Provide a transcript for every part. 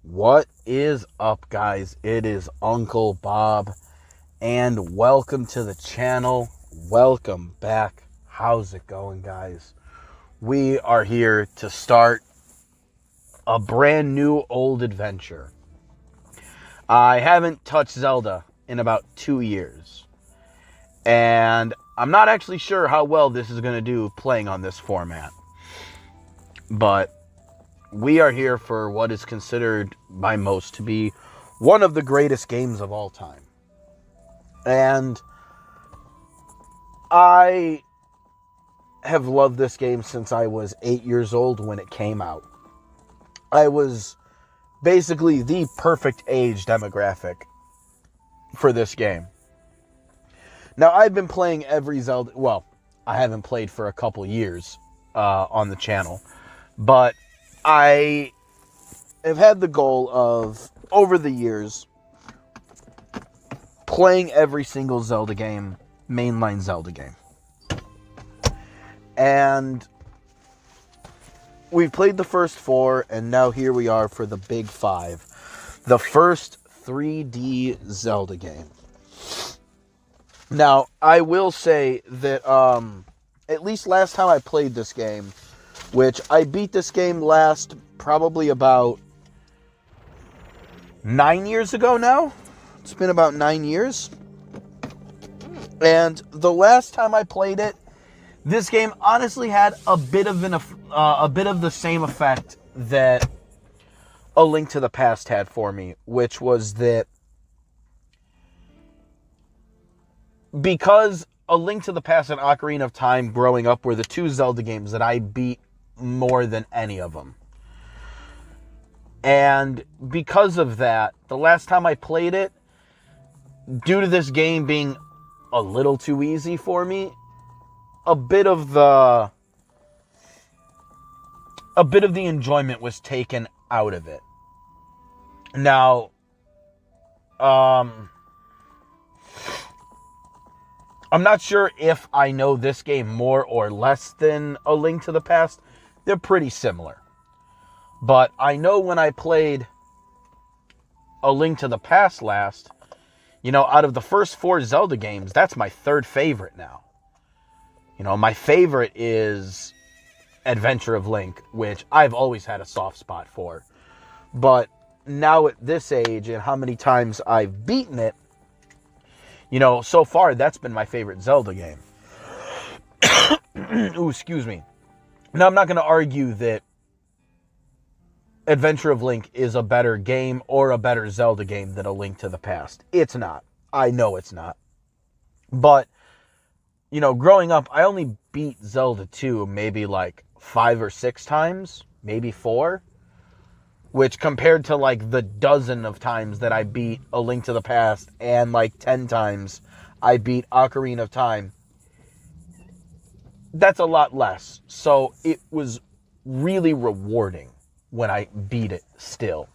What is up, guys? It is Uncle Bob, and welcome to the channel. Welcome back. How's it going, guys? We are here to start a brand new old adventure. I haven't touched Zelda in about 2 years, and I'm not actually sure how well this is going to do playing on this format, but we are here for what is considered by most to be one of the greatest games of all time. And I have loved this game since I was 8 years old when it came out. I was basically the perfect age demographic for this game. Now, I've been playing every Zelda... Well, I haven't played for a couple years on the channel, but I have had the goal of, over the years, playing every single Zelda game, mainline Zelda game. And we've played the first 4, and now here we are for the big 5. The first 3D Zelda game. Now, I will say that, at least last time I played this game, which I beat this game last probably about 9 years ago now. It's been about 9 years. And the last time I played it, this game honestly had a bit of the same effect that A Link to the Past had for me, which was that because A Link to the Past and Ocarina of Time growing up were the 2 Zelda games that I beat more than any of them. And because of that, the last time I played it, due to this game being a little too easy for me, a bit of the enjoyment was taken out of it. Now, I'm not sure if I know this game more or less than A Link to the Past. They're pretty similar. But I know when I played A Link to the Past last, out of the first 4 Zelda games, that's my 3rd favorite now. My favorite is Adventure of Link, which I've always had a soft spot for. But now at this age and how many times I've beaten it, so far that's been my favorite Zelda game. Ooh, excuse me. Now, I'm not going to argue that Adventure of Link is a better game or a better Zelda game than A Link to the Past. It's not. I know it's not. But, growing up, I only beat Zelda 2 maybe like 5 or 6 times, maybe 4, which compared to like the dozen of times that I beat A Link to the Past and like 10 times I beat Ocarina of Time, that's a lot less. So it was really rewarding when I beat it still.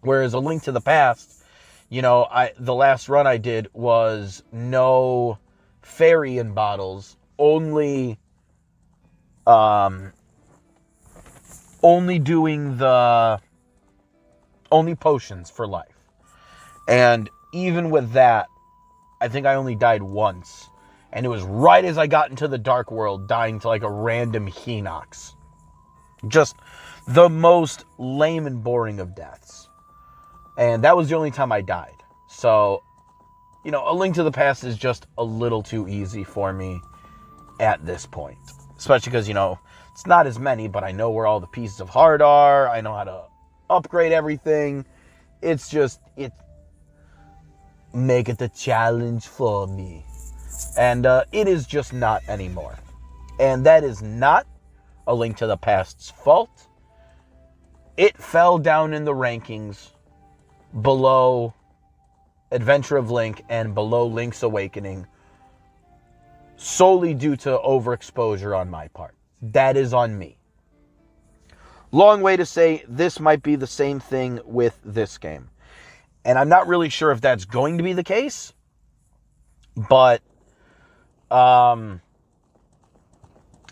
Whereas A Link to the Past, the last run I did was no fairy in bottles, only potions for life. And even with that, I think I only died once. And it was right as I got into the Dark World, dying to like a random Hinox. Just the most lame and boring of deaths. And that was the only time I died. So, A Link to the Past is just a little too easy for me at this point. Especially because, it's not as many, but I know where all the pieces of heart are. I know how to upgrade everything. It's just, make it a challenge for me. And it is just not anymore. And that is not A Link to the Past's fault. It fell down in the rankings below Adventure of Link and below Link's Awakening solely due to overexposure on my part. That is on me. Long way to say this might be the same thing with this game. And I'm not really sure if that's going to be the case. But,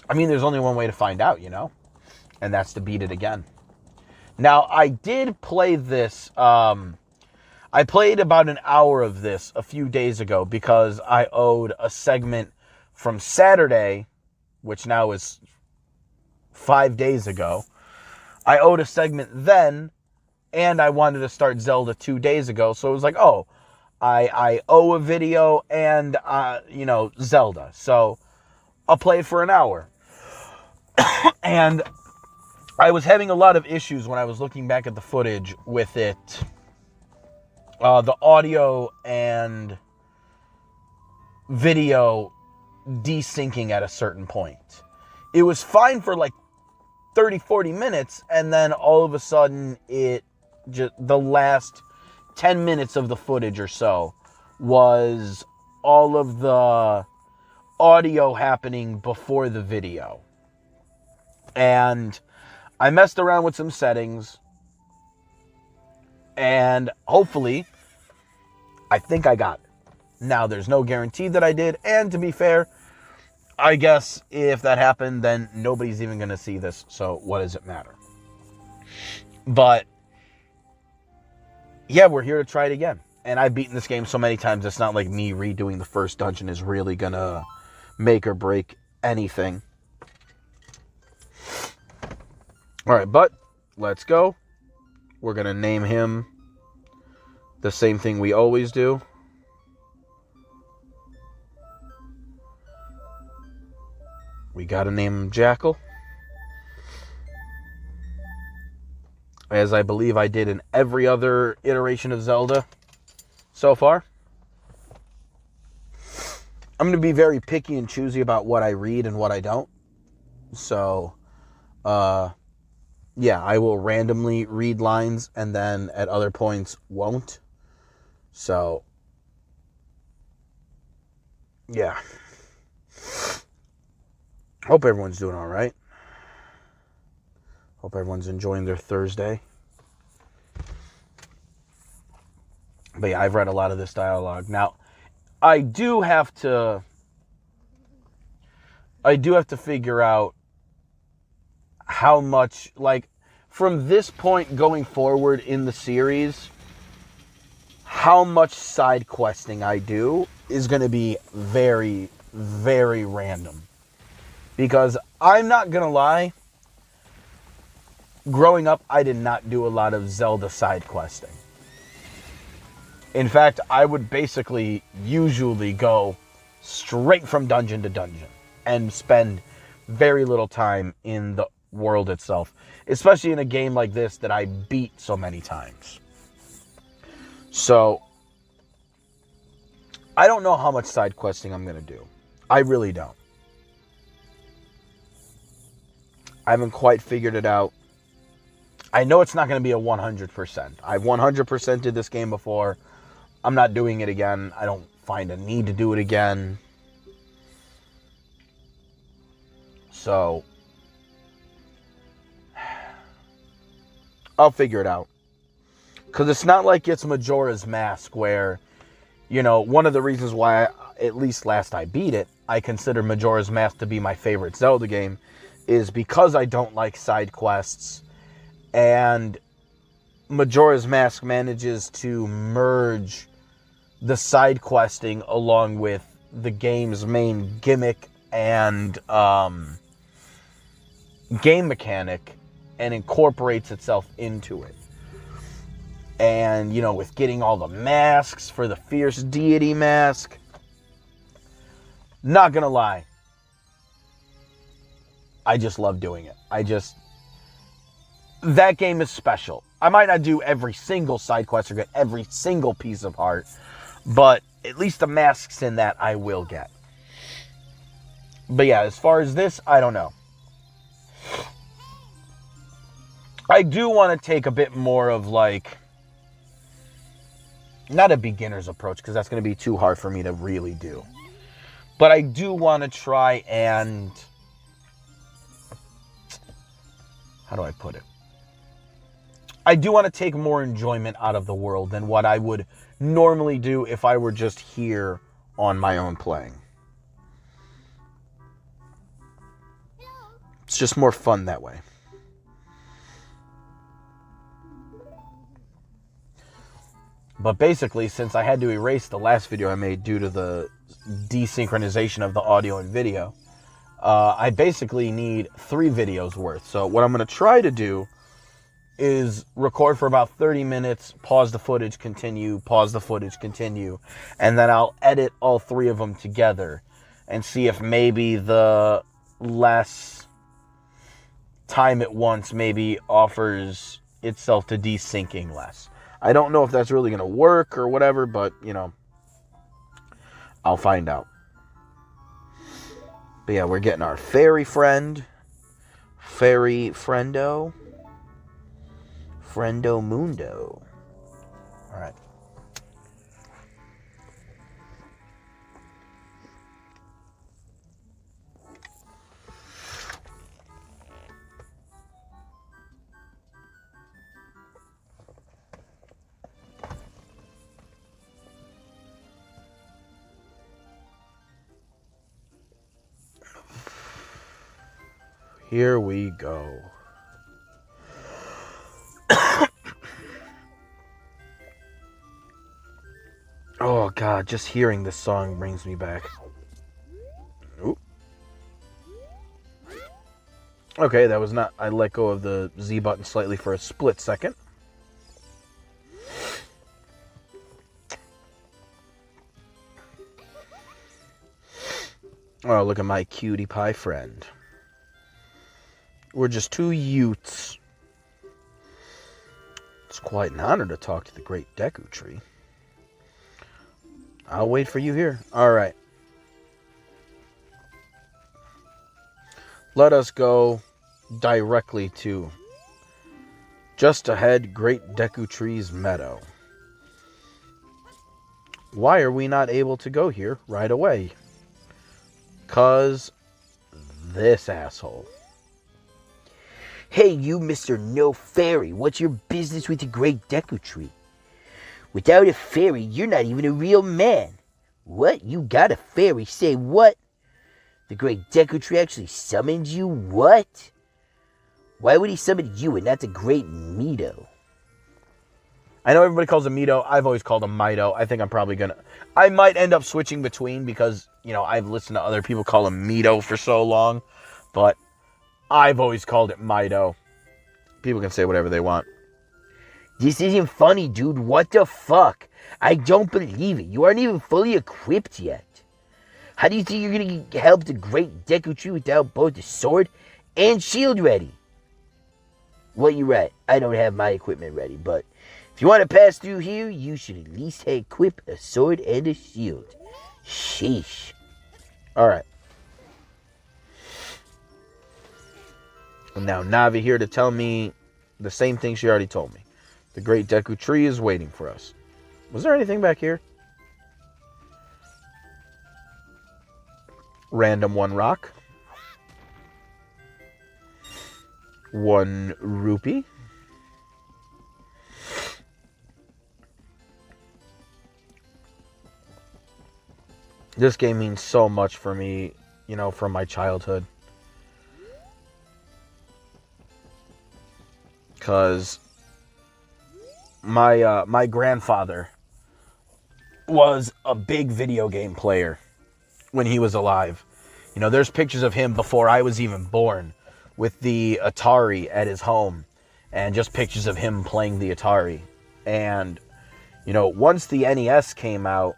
there's only one way to find out, and that's to beat it again. Now, I did play this. I played about an hour of this a few days ago because I owed a segment from Saturday, which now is 5 days ago. I owed a segment then, and I wanted to start Zelda 2 days ago. So it was like, oh, I owe a video and, Zelda. So I'll play it for an hour. And I was having a lot of issues when I was looking back at the footage with it. The audio and video desyncing at a certain point. It was fine for like 30, 40 minutes, and then all of a sudden the last 10 minutes of the footage or so was all of the audio happening before the video. And I messed around with some settings, and hopefully, I think I got it. Now, there's no guarantee that I did, and to be fair, I guess if that happened, then nobody's even going to see this, so what does it matter? But, yeah, we're here to try it again. And I've beaten this game so many times, it's not like me redoing the first dungeon is really going to make or break anything. Alright, but let's go. We're going to name him the same thing we always do. We got to name him Jackal. As I believe I did in every other iteration of Zelda so far. I'm going to be very picky and choosy about what I read and what I don't. So, yeah, I will randomly read lines and then at other points won't. So, yeah. Hope everyone's doing all right. Hope everyone's enjoying their Thursday. But yeah, I've read a lot of this dialogue. Now, I do have to figure out how much, like, from this point going forward in the series, how much side questing I do is going to be very, very random. Because I'm not going to lie, growing up, I did not do a lot of Zelda side questing. In fact, I would basically usually go straight from dungeon to dungeon and spend very little time in the world itself, especially in a game like this that I beat so many times. So, I don't know how much side questing I'm going to do. I really don't. I haven't quite figured it out. I know it's not going to be a 100%. I've 100%ed this game before. I'm not doing it again. I don't find a need to do it again. So, I'll figure it out. Because it's not like it's Majora's Mask where, one of the reasons why, at least last I beat it, I consider Majora's Mask to be my favorite Zelda game is because I don't like side quests, and Majora's Mask manages to merge the side questing along with the game's main gimmick and game mechanic and incorporates itself into it. And, with getting all the masks for the Fierce Deity mask, not gonna lie, I just love doing it. That game is special. I might not do every single side quest or get every single piece of heart, but at least the masks in that I will get. But yeah, as far as this, I don't know. I do want to take a bit more of not a beginner's approach, because that's going to be too hard for me to really do. But I do want to try and, how do I put it? I do want to take more enjoyment out of the world than what I would normally do if I were just here on my own playing. It's just more fun that way. But basically, since I had to erase the last video I made due to the desynchronization of the audio and video, I basically need 3 videos worth. So what I'm going to try to do is record for about 30 minutes, pause the footage, continue, pause the footage, continue, and then I'll edit all 3 of them together and see if maybe the less time at once maybe offers itself to desyncing less. I don't know if that's really going to work or whatever, but, you know, I'll find out. But yeah, we're getting our fairy friend. Fairy friendo. Friendo mundo. All right. Here we go. Oh God, just hearing this song brings me back. Ooh. Okay, that was not... I let go of the Z button slightly for a split second. Oh, look at my cutie pie friend. We're just 2 Utes. It's quite an honor to talk to the great Deku Tree. I'll wait for you here. Alright. Let us go directly to just ahead Great Deku Tree's meadow. Why are we not able to go here right away? 'Cause this asshole. Hey, you, Mr. No Fairy, what's your business with the Great Deku Tree? Without a fairy, you're not even a real man. What? You got a fairy? Say what? The Great Deku Tree actually summoned you? What? Why would he summon you and not the Great Mito? I know everybody calls him Mito. I've always called him Mito. I think I'm probably gonna... I might end up switching between because, you know, I've listened to other people call him Mito for so long. But I've always called it Mito. People can say whatever they want. This isn't funny, dude. What the fuck? I don't believe it. You aren't even fully equipped yet. How do you think you're going to help the Great Deku Tree without both the sword and shield ready? Well, you're right. I don't have my equipment ready, but if you want to pass through here, you should at least equip a sword and a shield. Sheesh. Alright. And now Navi here to tell me the same thing she already told me. The Great Deku Tree is waiting for us. Was there anything back here? Random 1 rock. 1 rupee. This game means so much for me, you know, from my childhood. Because my grandfather was a big video game player when he was alive. You know, there's pictures of him before I was even born with the Atari at his home and just pictures of him playing the Atari. And, you know, once the NES came out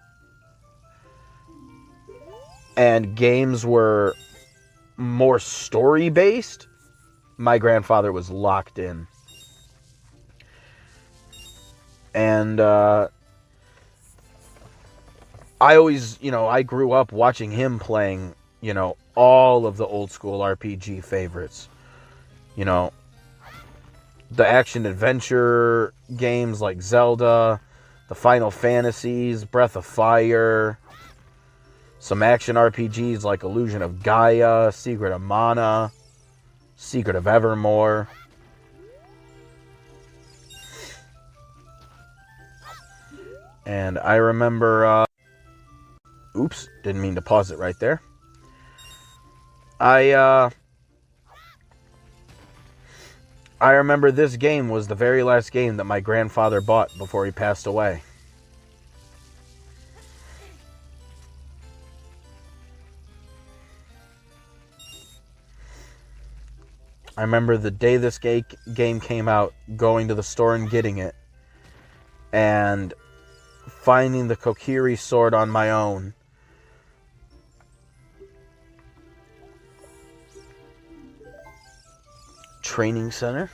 and games were more story-based, my grandfather was locked in. And I always, you know, I grew up watching him playing, you know, all of the old school RPG favorites. You know, the action-adventure games like Zelda, the Final Fantasies, Breath of Fire, some action RPGs like Illusion of Gaia, Secret of Mana, Secret of Evermore. And I remember, oops, didn't mean to pause it right there. I remember this game was the very last game that my grandfather bought before he passed away. I remember the day this game came out, going to the store and getting it, and finding the Kokiri sword on my own. Training center.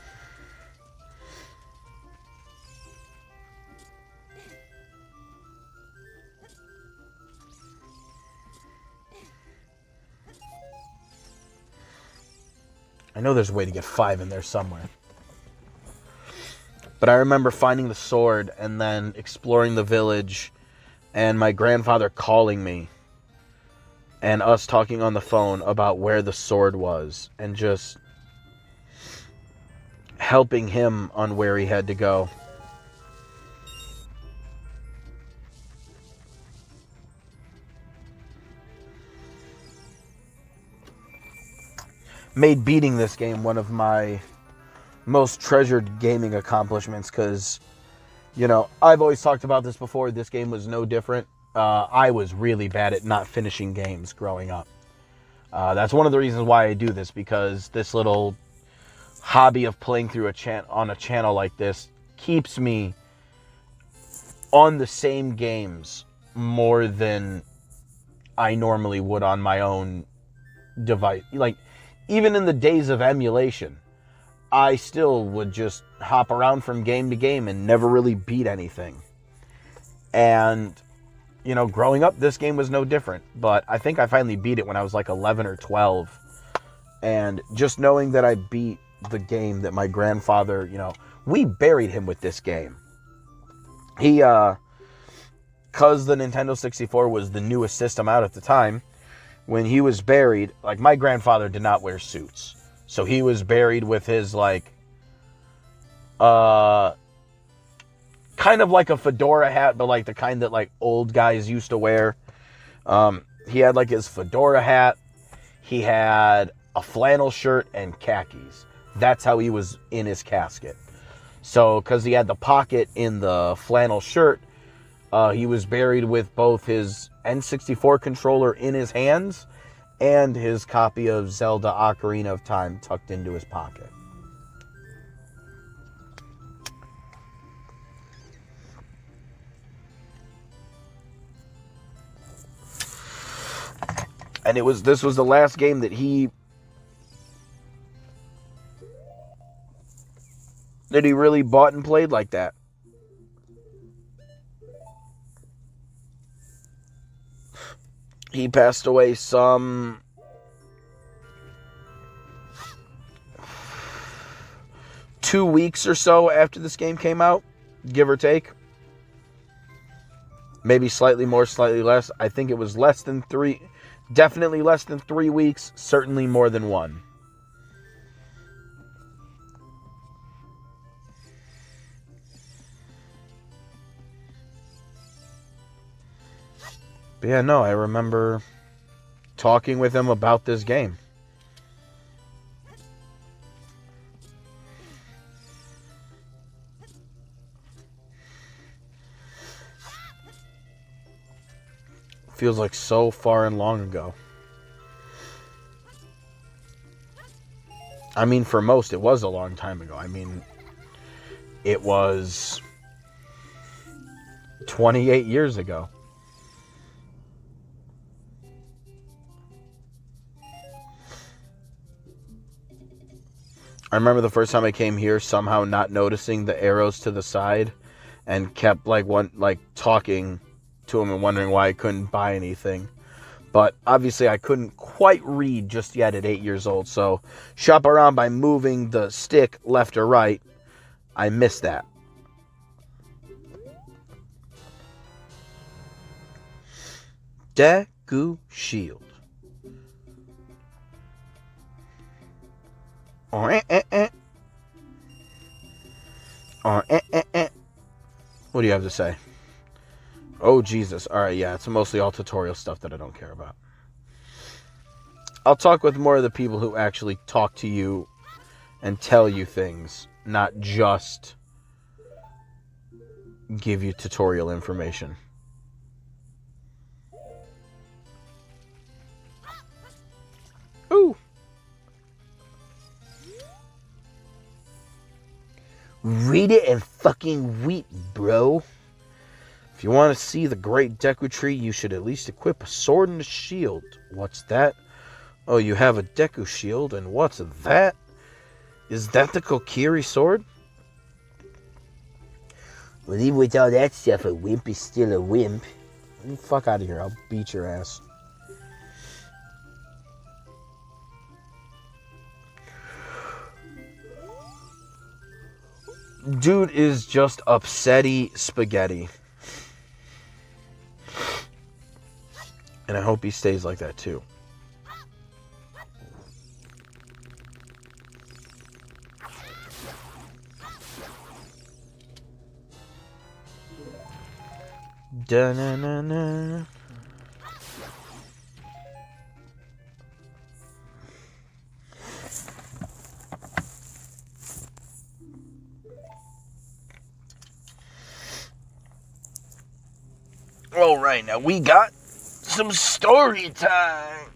I know there's a way to get 5 in there somewhere. But I remember finding the sword and then exploring the village and my grandfather calling me and us talking on the phone about where the sword was and just helping him on where he had to go. Made beating this game one of my most treasured gaming accomplishments because, you know, I've always talked about this before. This game was no different. I was really bad at not finishing games growing up. That's one of the reasons why I do this, because this little hobby of playing through on a channel like this keeps me on the same games more than I normally would on my own device. Like, even in the days of emulation, I still would just hop around from game to game and never really beat anything. And, you know, growing up, this game was no different. But I think I finally beat it when I was like 11 or 12. And just knowing that I beat the game that my grandfather, you know, we buried him with this game. He, because the Nintendo 64 was the newest system out at the time, when he was buried, like, my grandfather did not wear suits. So he was buried with his, like, kind of like a fedora hat, but like the kind that, like, old guys used to wear. He had, like, his fedora hat. He had a flannel shirt and khakis. That's how he was in his casket. So, because he had the pocket in the flannel shirt, he was buried with both his N64 controller in his hands and his copy of Zelda Ocarina of Time tucked into his pocket. And this was the last game that he really bought and played like that. He passed away some 2 weeks or so after this game came out, give or take. Maybe slightly more, slightly less. I think it was less than 3, definitely less than 3 weeks, certainly more than 1. But yeah, no, I remember talking with him about this game. Feels like so far and long ago. I mean, for most, it was a long time ago. I mean, it was 28 years ago. I remember the first time I came here, somehow not noticing the arrows to the side, and kept talking to him and wondering why I couldn't buy anything. But obviously I couldn't quite read just yet at 8 years old, so shop around by moving the stick left or right. I missed that. Deku Shield. What do you have to say? Oh, Jesus. Alright, yeah, it's mostly all tutorial stuff that I don't care about. I'll talk with more of the people who actually talk to you and tell you things, not just give you tutorial information. Ooh. read it and fucking weep, bro. If you want to see the great Deku Tree, you should at least equip a sword and a shield. What's that? Oh, you have a Deku shield, and what's that? Is that the Kokiri sword? Well, even with all that stuff, a wimp is still a wimp. Get the fuck out of here. I'll beat your ass. Dude is just upsetty spaghetti. And I hope he stays like that too. Da-na-na-na. All right, now we got some story time.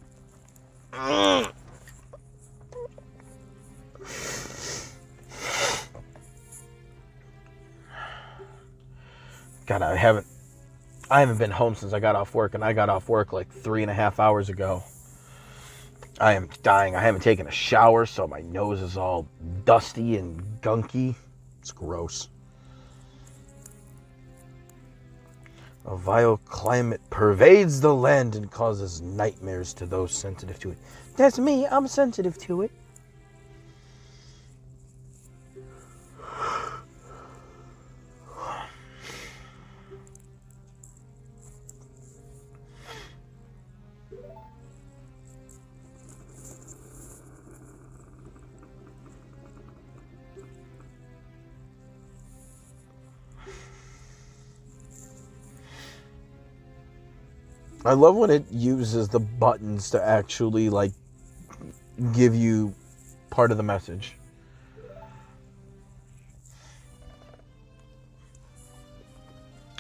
God, I haven't been home since I got off work, and I got off work like 3.5 hours ago. I am dying. I haven't taken a shower, so my nose is all dusty and gunky. It's gross. A vile climate pervades the land and causes nightmares to those sensitive to it. That's me. I'm sensitive to it. I love when it uses the buttons to actually, like, give you part of the message.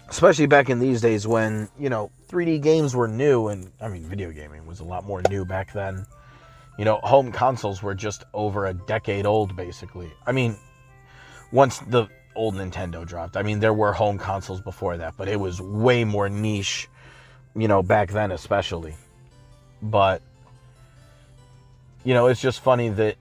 Especially back in these days when, 3D games were new, and, video gaming was a lot more new back then. Home consoles were just over a decade old, basically. Once the old Nintendo dropped. There were home consoles before that, but it was way more niche, back then especially. But, it's just funny that,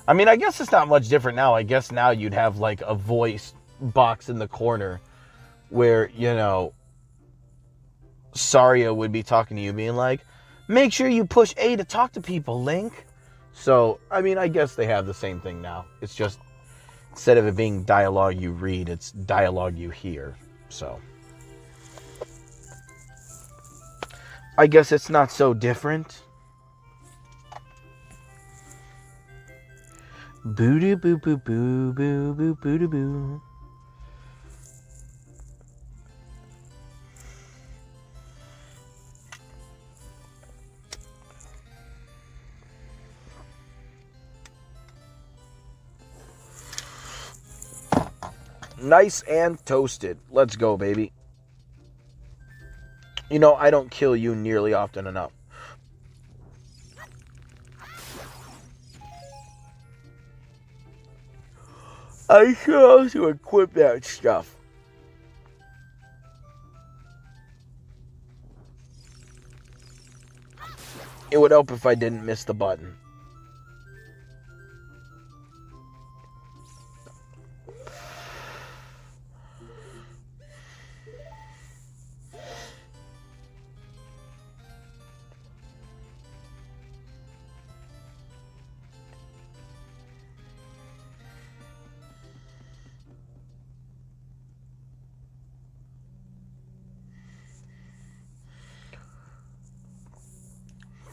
I guess it's not much different now. I guess now you'd have, like, a voice box in the corner where, Saria would be talking to you, being like, make sure you push A to talk to people, Link. So, I guess they have the same thing now. It's just, instead of it being dialogue you read, it's dialogue you hear. So, I guess it's not so different. Boo doo boo boo boo boo boo boo doo boo. Nice and toasted. Let's go, baby. I don't kill you nearly often enough. I should also equip that stuff. It would help if I didn't miss the button.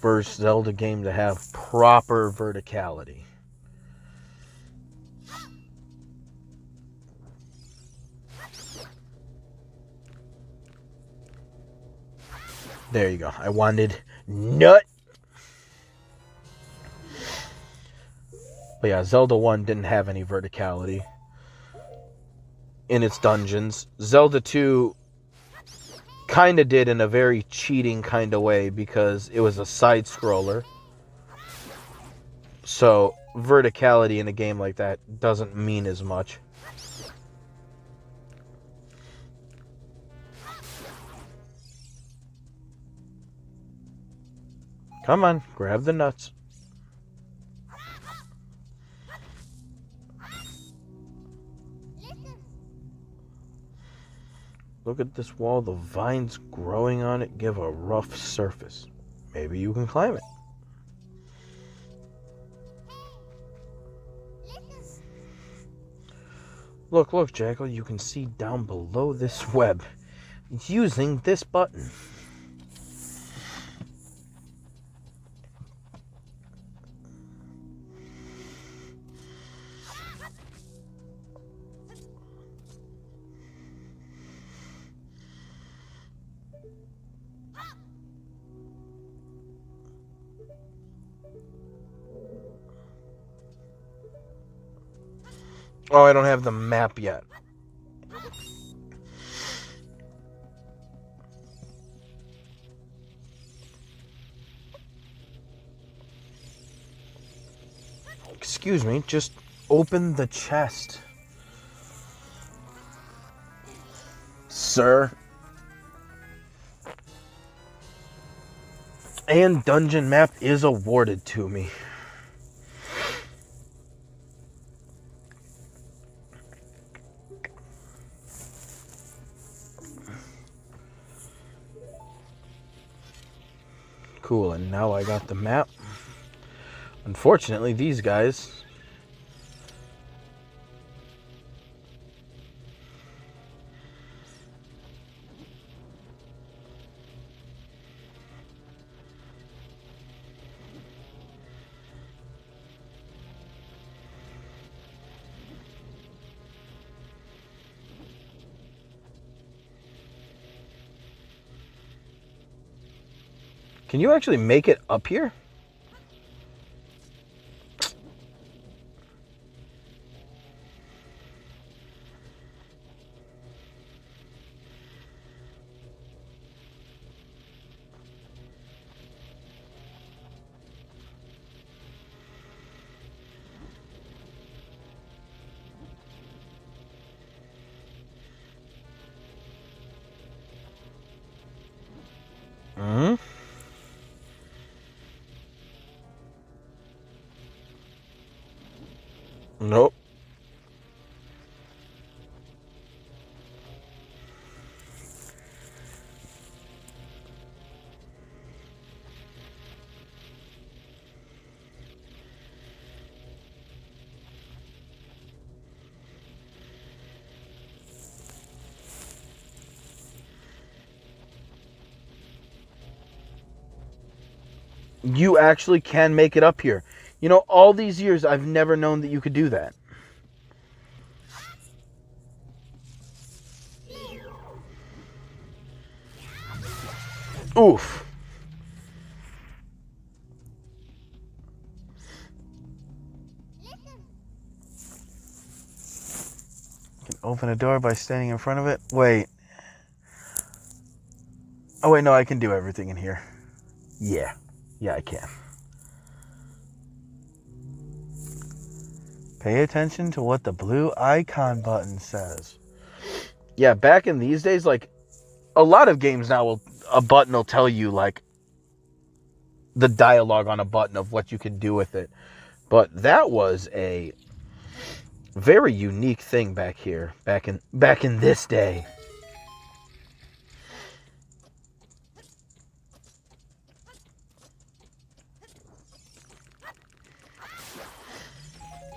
First Zelda game to have proper verticality. There you go. I wanted nut. But yeah, Zelda 1 didn't have any verticality in its dungeons. Zelda 2 kind of did in a very cheating kind of way because it was a side scroller. So verticality in a game like that doesn't mean as much. Come on, grab the nuts. Look at this wall. The vines growing on it give a rough surface. Maybe you can climb it. Look, Jackal. You can see down below this web. It's using this button. Oh, I don't have the map yet. Excuse me, just open the chest. Sir. And dungeon map is awarded to me. Cool, and now I got the map. Unfortunately, these guys... Can you actually make it up here? Hmm? Nope. You actually can make it up here. You know, all these years I've never known that you could do that. Oof. You can open a door by standing in front of it. Wait. Oh, wait, no, I can do everything in here. Yeah. Yeah, I can. Pay attention to what the blue icon button says. Yeah, back in these days, like, a lot of games now, a button will tell you, like, the dialogue on a button of what you can do with it. But that was a very unique thing back here, back in this day.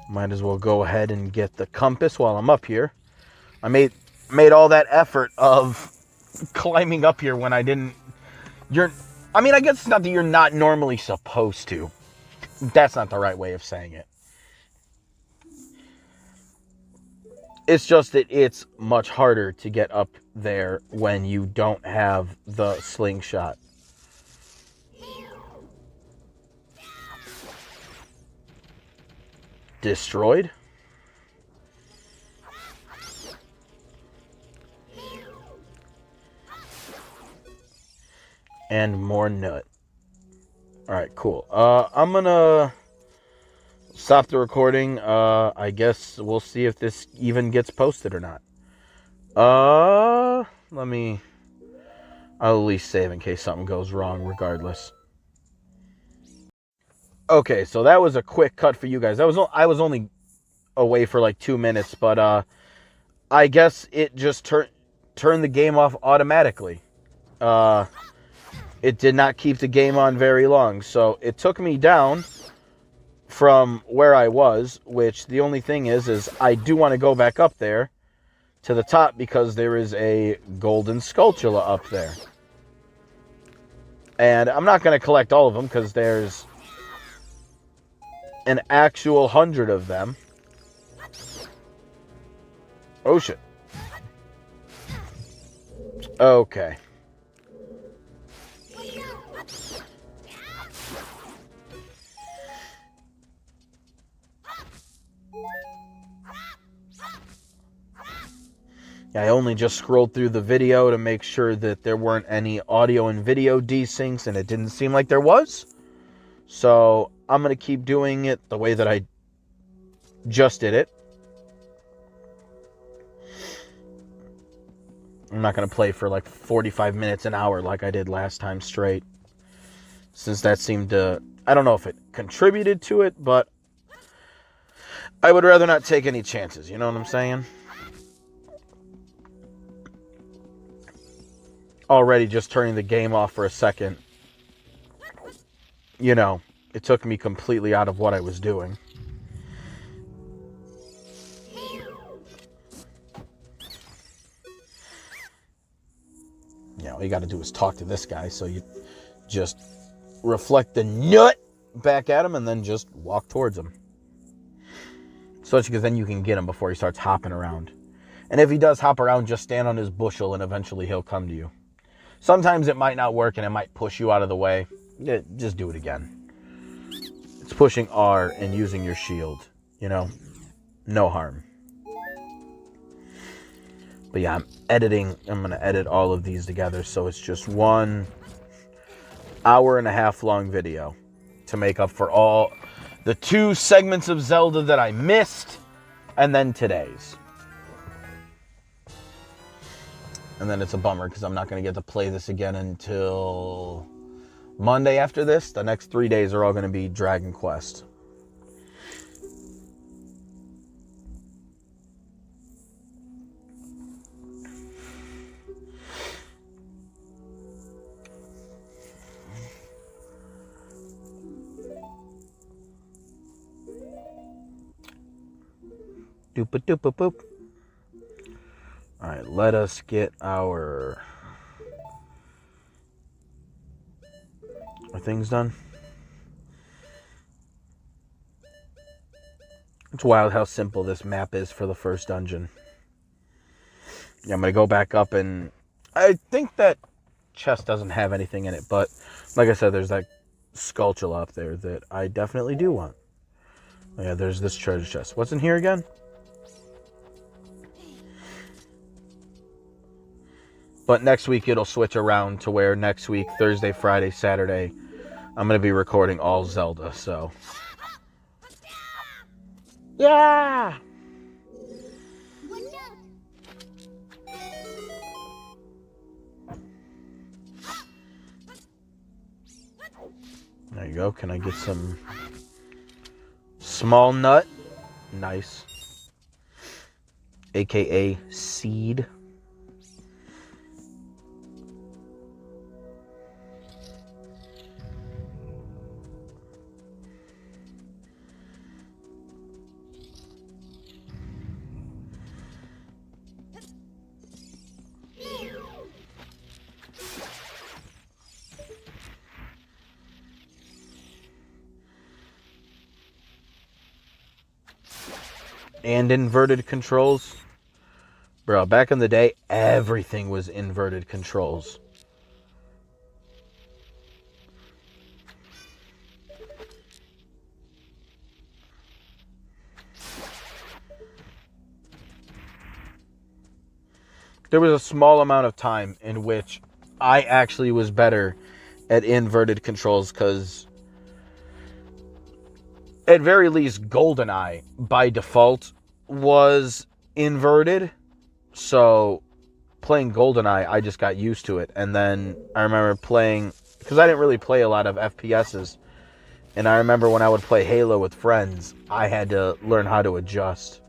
Might as well go ahead and get the compass while I'm up here. I made all that effort of climbing up here when I didn't... I guess it's not that you're not normally supposed to. That's not the right way of saying it. It's just that it's much harder to get up there when you don't have the slingshot. Destroyed? And more nut. Alright, cool. I'm gonna stop the recording. I guess we'll see if this even gets posted or not. I'll at least save in case something goes wrong regardless. Okay, so that was a quick cut for you guys. I was only away for like 2 minutes, but I guess it just turned the game off automatically. It did not keep the game on very long, so it took me down from where I was, which the only thing is I do want to go back up there to the top because there is a golden skulltula up there. And I'm not going to collect all of them because there's an actual 100 of them. Oh, shit. Okay. I only just scrolled through the video to make sure that there weren't any audio and video desyncs, and it didn't seem like there was. So I'm going to keep doing it the way that I just did it. I'm not going to play for like 45 minutes, an hour like I did last time straight. Since that seemed to, I don't know if it contributed to it, but I would rather not take any chances. You know what I'm saying? Already just turning the game off for a second, you know, it took me completely out of what I was doing. Yeah, all you got to do is talk to this guy, so you just reflect the nut back at him and then just walk towards him. Especially because then you can get him before he starts hopping around. And if he does hop around, just stand on his bushel and eventually he'll come to you. Sometimes it might not work and it might push you out of the way. Yeah, just do it again. It's pushing R and using your shield, you know? No harm. But yeah, I'm going to edit all of these together so it's just 1 hour-and-a-half long video to make up for all the 2 segments of Zelda that I missed and then today's. And then it's a bummer because I'm not going to get to play this again until Monday after this. The next 3 days are all going to be Dragon Quest. Doop-a-doop-a-boop. All right, let us get our things done. It's wild how simple this map is for the first dungeon. Yeah, I'm going to go back up and I think that chest doesn't have anything in it, but like I said, there's that skulltula up there that I definitely do want. Oh, yeah, there's this treasure chest. What's in here again? But next week it'll switch around to where next week, Thursday, Friday, Saturday, I'm going to be recording all Zelda, so. Yeah! There you go. Can I get some small nut? Nice. AKA seed. And inverted controls. Bro, back in the day, everything was inverted controls. There was a small amount of time in which I actually was better at inverted controls because at very least, GoldenEye, by default, was inverted. So, playing GoldenEye, I just got used to it. And then I remember playing, because I didn't really play a lot of FPSs. And I remember when I would play Halo with friends, I had to learn how to adjust.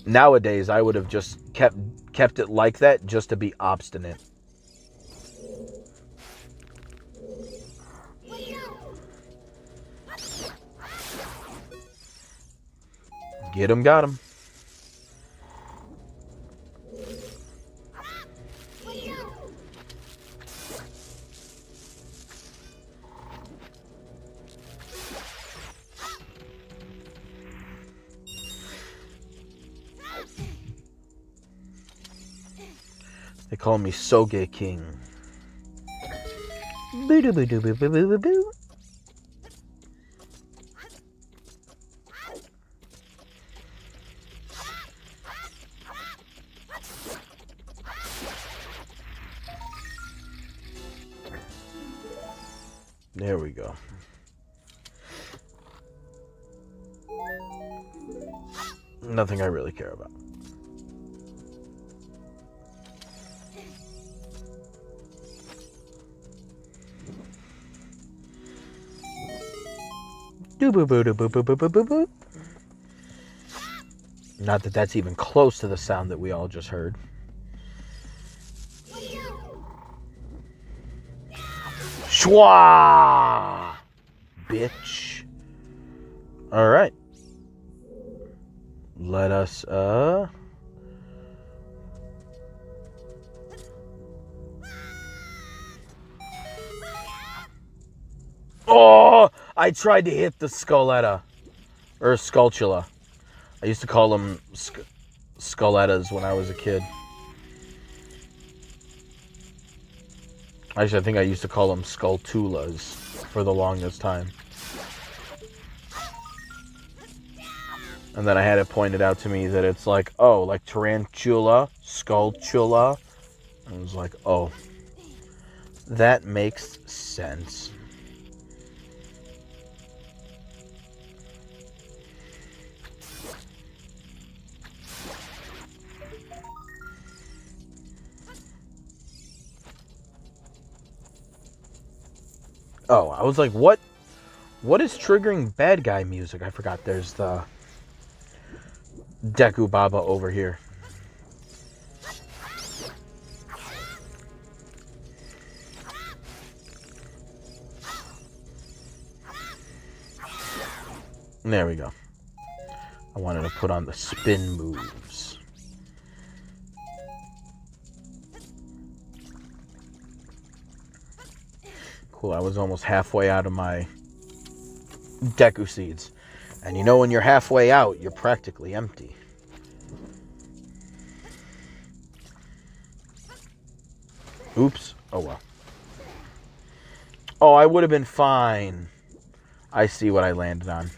Nowadays, I would have just kept it like that just to be obstinate. Get him, got him. They call me Soge King. Boo-doo-boo-doo-boo-boo-boo-boo. There we go. Nothing I really care about. Not that that's even close to the sound that we all just heard. Schwa! Bitch. Alright. Let us, Oh! I tried to hit the Skulletta. Or Skulltula. I used to call them Skullettas when I was a kid. Actually, I think I used to call them Skulltulas for the longest time. And then I had it pointed out to me that it's like, oh, like Tarantula, Skulltula. I was like, oh, that makes sense. Oh, I was like, what is triggering bad guy music? I forgot there's the Deku Baba over here. There we go. I wanted to put on the spin moves. Cool, I was almost halfway out of my Deku seeds. And you know when you're halfway out, you're practically empty. Oops. Oh well. Oh, I would have been fine. I see what I landed on.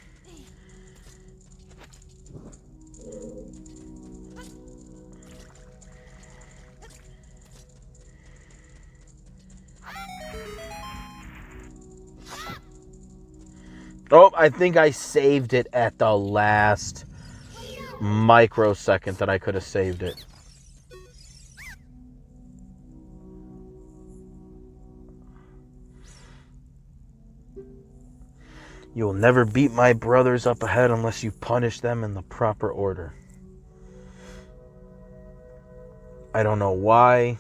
Oh, I think I saved it at the last microsecond that I could have saved it. You will never beat my brothers up ahead unless you punish them in the proper order. I don't know why.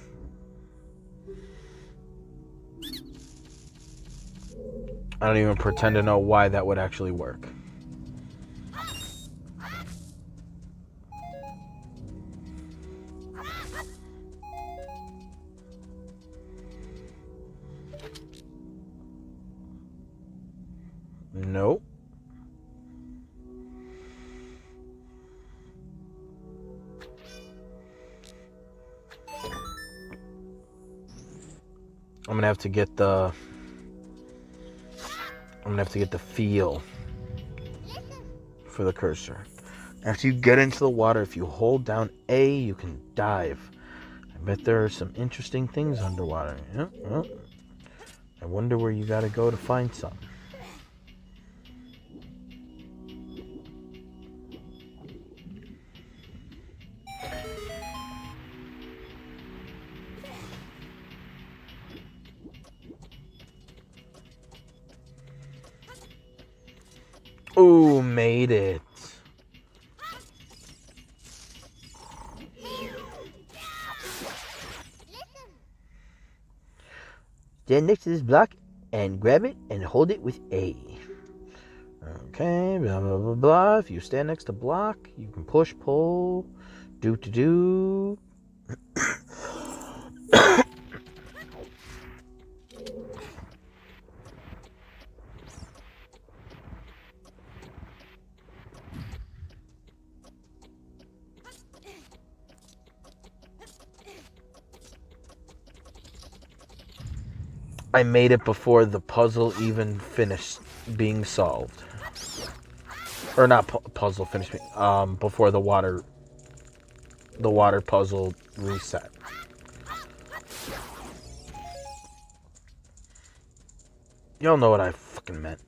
I don't even pretend to know why that would actually work. Nope. I'm gonna have to get the feel for the cursor. After you get into the water, if you hold down A, you can dive. I bet there are some interesting things underwater. Yeah, well, I wonder where you gotta go to find some. Ooh, made it. Stand next to this block and grab it and hold it with A. Okay, blah, blah, blah, blah. If you stand next to block, you can push, pull, do. I made it before the puzzle even finished being solved. Or not puzzle finished, before the water puzzle reset. Y'all know what I fucking meant.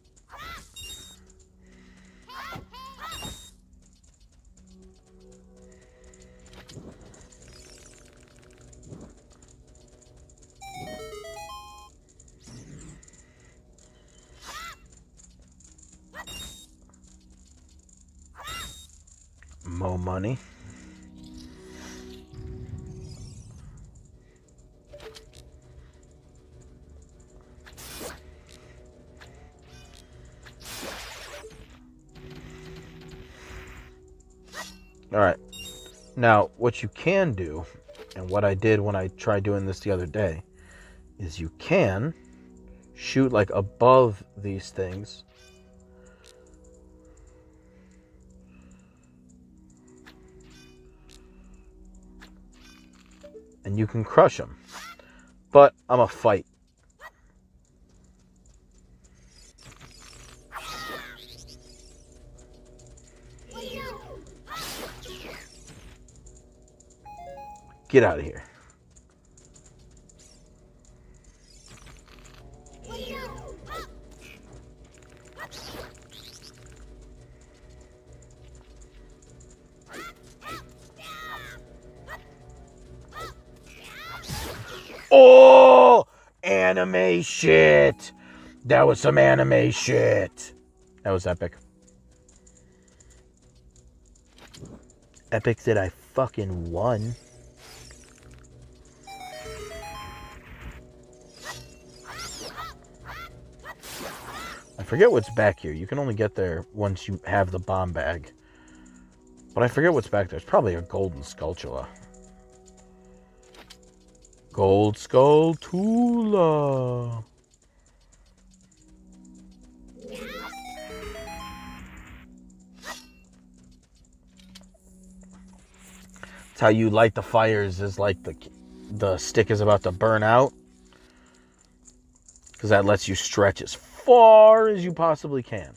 More money. All right. Now, what you can do, and what I did when I tried doing this the other day, is you can shoot like above these things. And you can crush them. But I'm a fight. Get out of here. Oh, anime shit. That was some anime shit. That was epic. Epic that I fucking won. I forget what's back here. You can only get there once you have the bomb bag. But I forget what's back there. It's probably a golden skulltula. Gold skulltula. It's how you light the fires, is like the stick is about to burn out. Because that lets you stretch as far as you possibly can.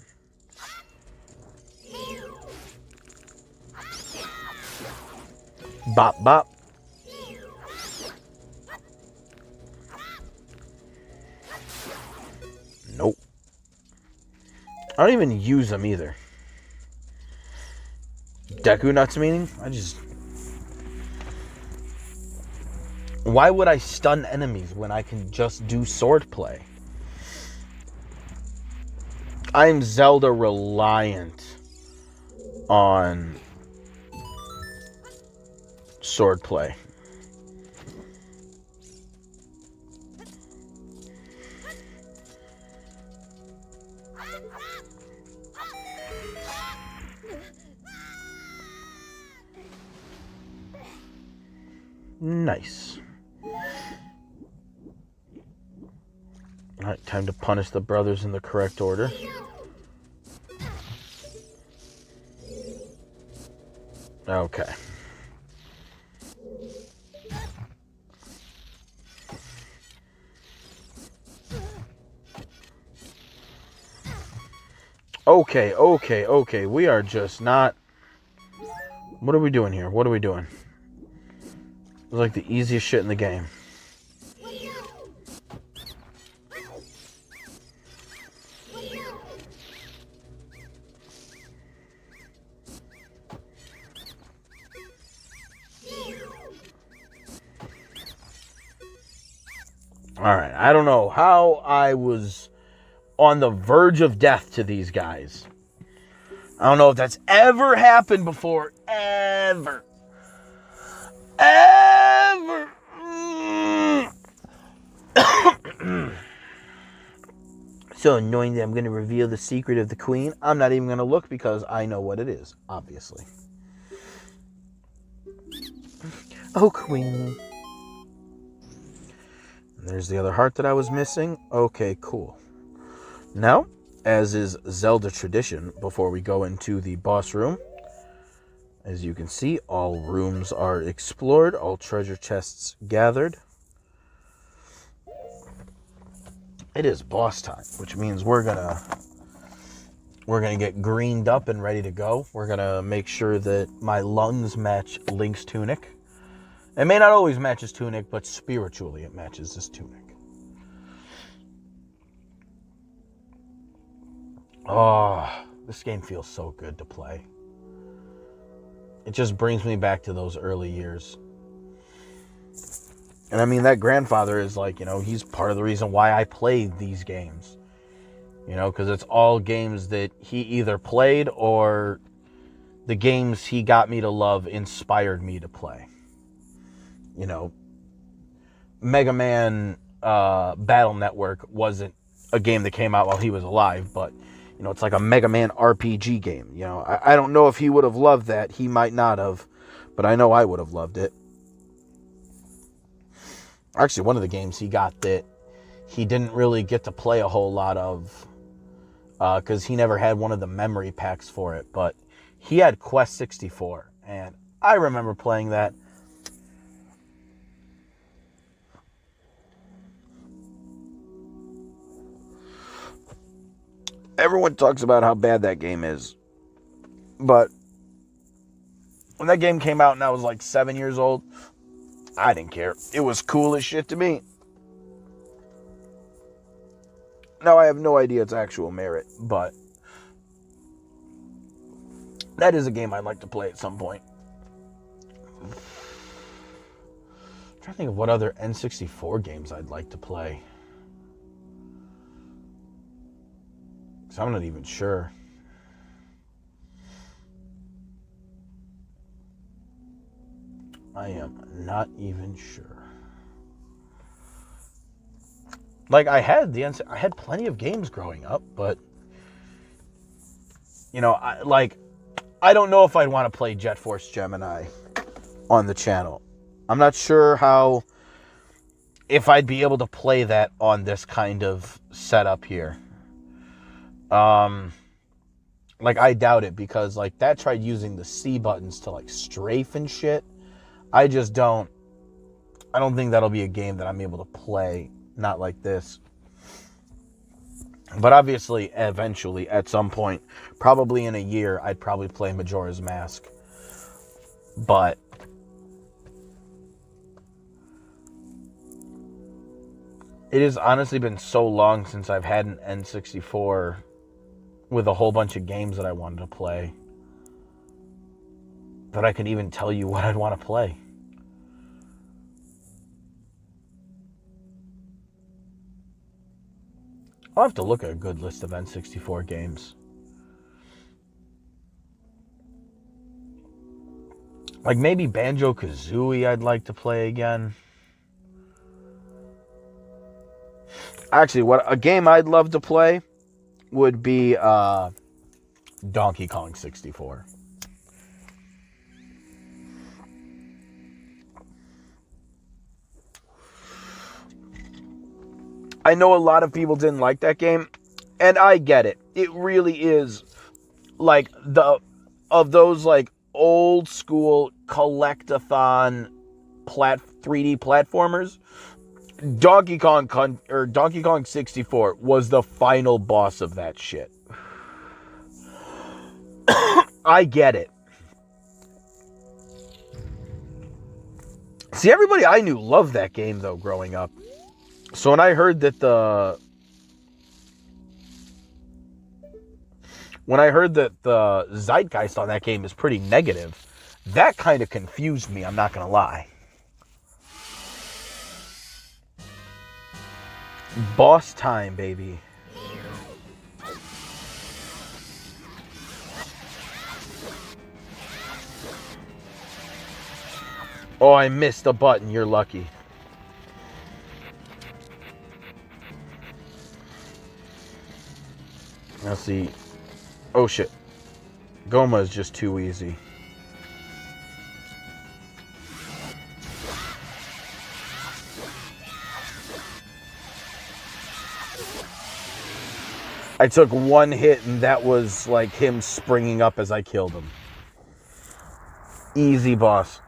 Bop, bop. Nope. I don't even use them either. Deku nuts meaning? Why would I stun enemies when I can just do swordplay? I'm Zelda reliant on swordplay. Nice. Alright, time to punish the brothers in the correct order. Okay. Okay. We are just not... What are we doing here? What are we doing? It's like the easiest shit in the game. All right, I don't know how I was on the verge of death to these guys. I don't know if that's ever happened before. Ever. Ever. So annoying that I'm going to reveal the secret of the queen. I'm not even going to look because I know what it is, obviously. Oh, queen. There's the other heart that I was missing. Okay, cool. Now, as is Zelda tradition, before we go into the boss room, as you can see, all rooms are explored, all treasure chests gathered. It is boss time, which means we're gonna get greened up and ready to go. We're gonna make sure that my lungs match Link's tunic. It may not always match his tunic, but spiritually it matches his tunic. Oh, this game feels so good to play. It just brings me back to those early years. And I mean, that grandfather is like, he's part of the reason why I played these games. Because it's all games that he either played or the games he got me to love inspired me to play. Mega Man Battle Network wasn't a game that came out while he was alive, but it's like a Mega Man RPG game. I don't know if he would have loved that. He might not have, but I know I would have loved it. Actually, one of the games he got that he didn't really get to play a whole lot of because he never had one of the memory packs for it, but he had Quest 64, and I remember playing that. Everyone talks about how bad that game is, but when that game came out and I was like 7 years old, I didn't care. It was cool as shit to me. Now I have no idea its actual merit, but that is a game I'd like to play at some point. I'm trying to think of what other N64 games I'd like to play. So I'm not even sure. I am not even sure. Like, I had plenty of games growing up, but I don't know if I'd want to play Jet Force Gemini on the channel. I'm not sure if I'd be able to play that on this kind of setup here. I doubt it, because that tried using the C buttons to strafe and shit. I don't think that'll be a game that I'm able to play, not like this. But obviously, eventually, at some point, probably in a year, I'd probably play Majora's Mask. But it has honestly been so long since I've had an N64 with a whole bunch of games that I wanted to play that I could even tell you what I'd want to play. I'll have to look at a good list of N64 games. Maybe Banjo-Kazooie I'd like to play again. Actually, a game I'd love to play would be Donkey Kong 64. I know a lot of people didn't like that game, and I get it. It really is of those old school collectathon 3D platformers. Donkey Kong 64 was the final boss of that shit. I get it. See, everybody I knew loved that game though growing up. So when I heard that the zeitgeist on that game is pretty negative, that kind of confused me, I'm not going to lie. Boss time, baby. Oh, I missed a button. You're lucky. Now see. Oh shit. Goma is just too easy. I took one hit and that was like him springing up as I killed him. Easy, boss.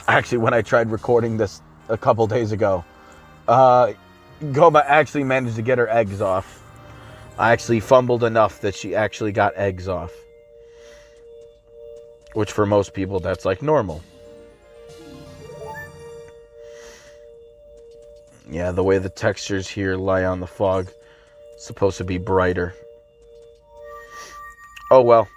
Actually, when I tried recording this a couple days ago, Goma actually managed to get her eggs off. I actually fumbled enough that she actually got eggs off. Which for most people, that's like normal. Yeah, the way the textures here lie on the fog, it's supposed to be brighter. Oh well.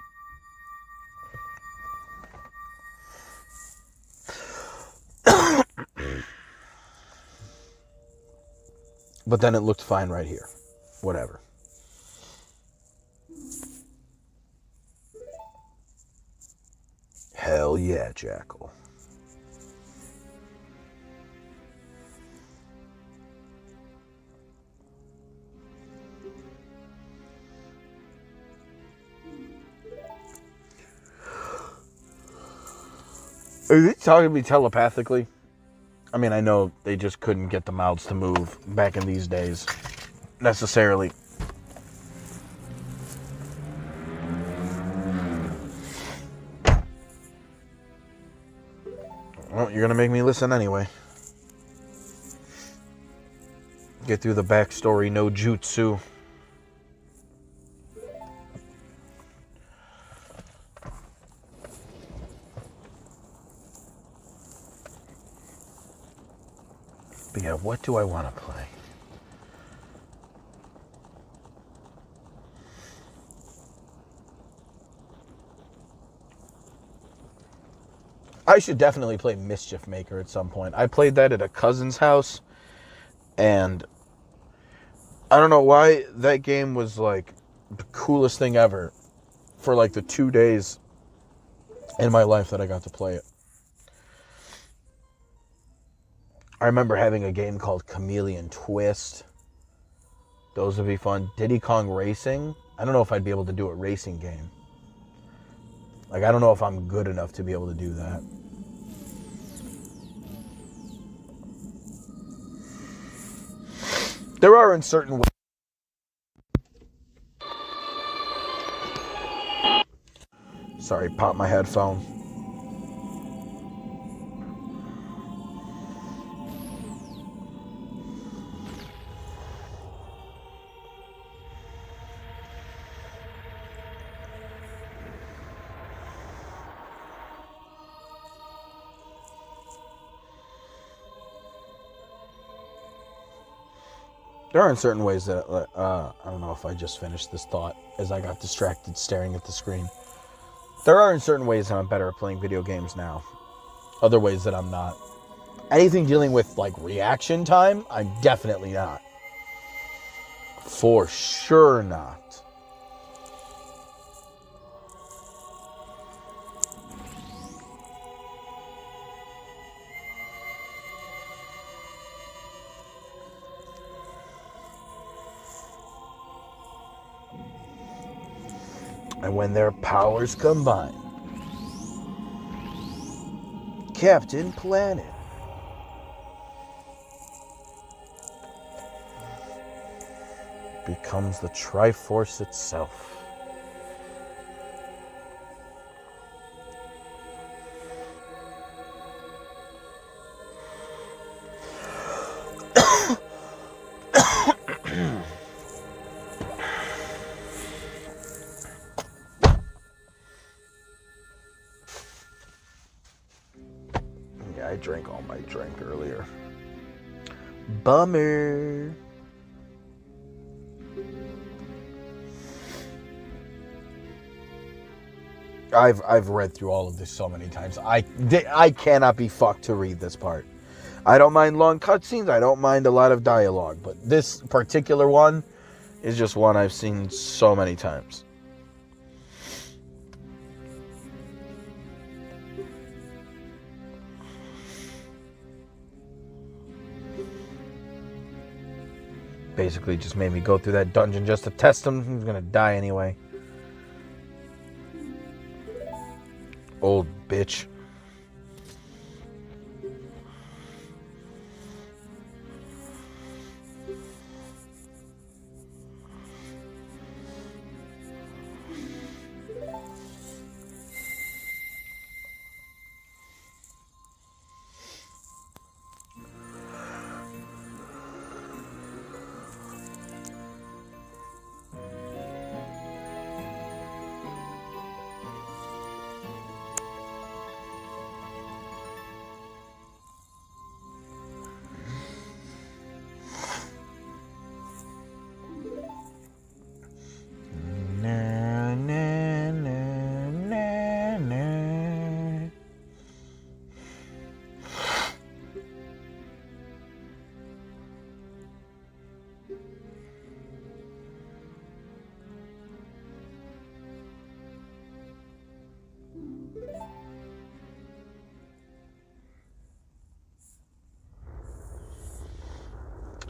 But then it looked fine right here. Whatever. Hell yeah, Jackal. Are they talking to me telepathically? I mean, I know they just couldn't get the mouths to move back in these days, necessarily. Well, you're gonna make me listen anyway. Get through the backstory, no jutsu. But yeah, what do I want to play? I should definitely play Mischief Maker at some point. I played that at a cousin's house, and I don't know why that game was like the coolest thing ever for like the 2 days in my life that I got to play it. I remember having a game called Chameleon Twist. Those would be fun. Diddy Kong Racing. I don't know if I'd be able to do a racing game. Like, I don't know if I'm good enough to be able to do that. There are in certain ways. Sorry, popped my headphone. There are certain ways that, I don't know if I just finished this thought as I got distracted staring at the screen. There are certain ways that I'm better at playing video games now. Other ways that I'm not. Anything dealing with, like, reaction time, I'm definitely not. For sure not. And when their powers combine, Captain Planet becomes the Triforce itself. Yeah, I drank all my drink earlier. Bummer. I've read through all of this so many times. I cannot be fucked to read this part. I don't mind long cutscenes. I don't mind a lot of dialogue. But this particular one is just one I've seen so many times. Basically just made me go through that dungeon just to test him. He's gonna die anyway. Old bitch.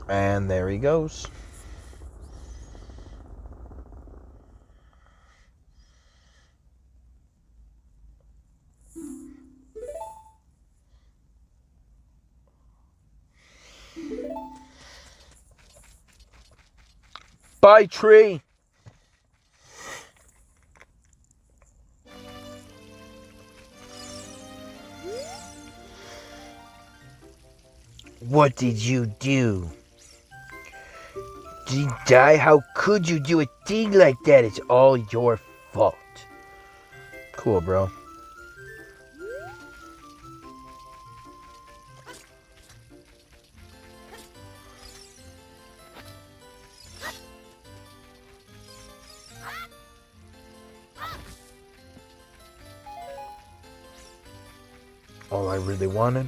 And there he goes. Bye, tree. What did you do? Did he die? How could you do a thing like that? It's all your fault. Cool, bro. All I really wanted.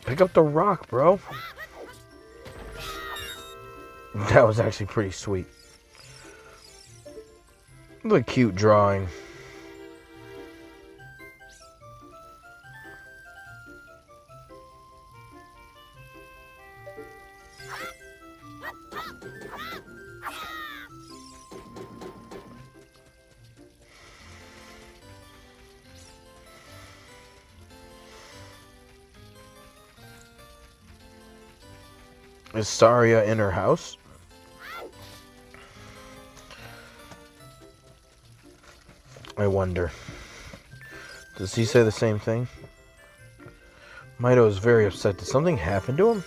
Pick up the rock, bro. That was actually pretty sweet. What a cute drawing. Is Saria in her house? I wonder. Does he say the same thing? Mido is very upset. Did something happen to him?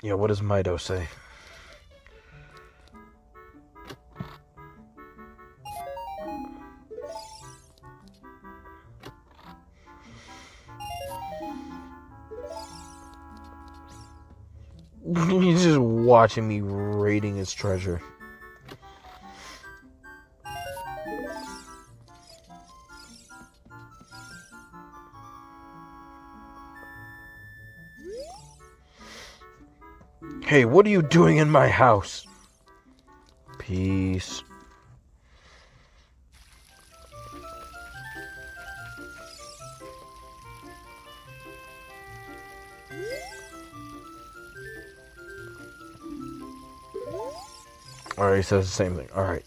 Yeah, what does Mido say? He's just watching me raiding his treasure. Hey, what are you doing in my house? Peace. Alright, he says the same thing. Alright.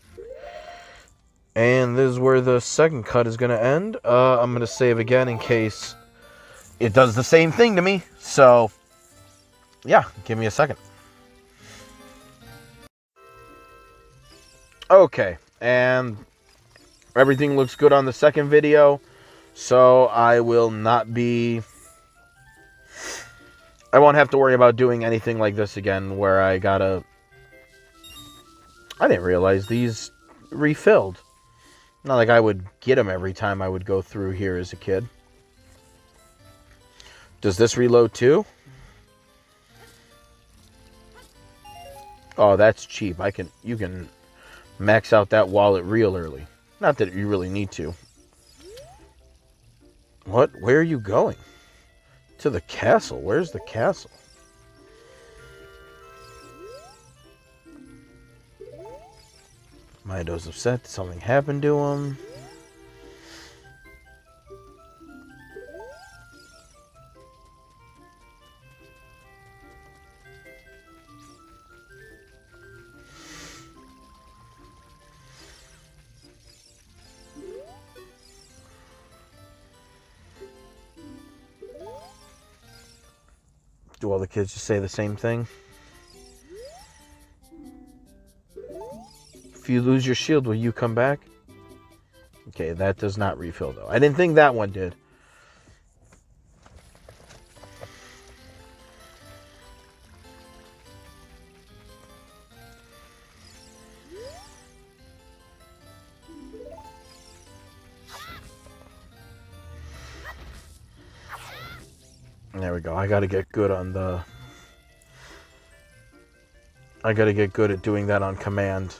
And this is where the second cut is going to end. I'm going to save again in case it does the same thing to me. So, yeah, give me a second. Okay, and everything looks good on the second video. So I will not be... I won't have to worry about doing anything like this again where I gotta... I didn't realize these refilled. Not like I would get them every time I would go through here as a kid. Does this reload too? Oh, that's cheap. You can max out that wallet real early. Not that you really need to. What? Where are you going? To the castle. Where's the castle? Mido's upset. Something happened to him. Do all the kids just say the same thing? If you lose your shield, will you come back? Okay, that does not refill, though. I didn't think that one did. There we go. I gotta get good on the... I gotta get good at doing that on command.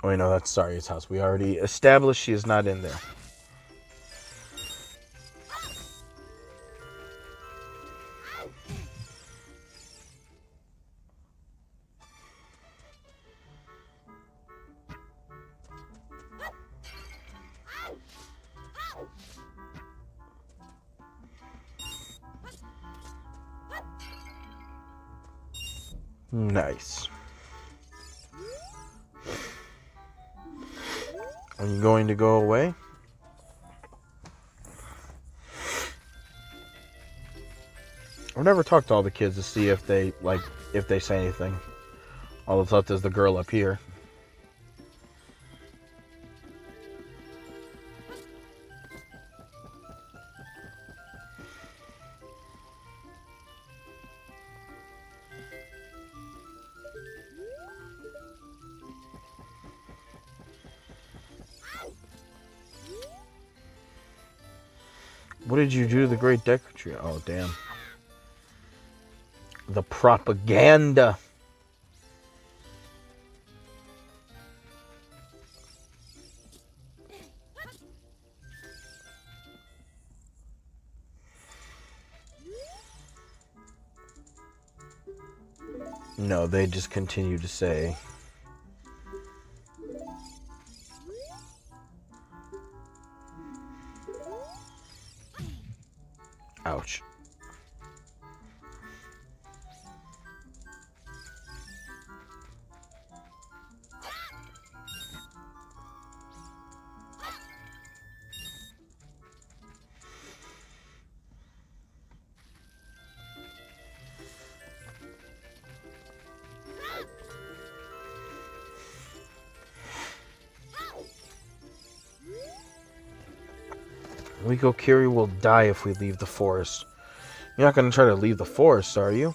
Oh, wait, no, that's Saria's house. We already established she is not in there. Nice. Are you going to go away? I've never talked to all the kids to see if they say anything. All that's left is the girl up here. What did you do to the Great Deku Tree? Oh, damn. The propaganda. No, they just continue to say... Ouch. Rico Kiri will die if we leave the forest. You're not going to try to leave the forest, are you?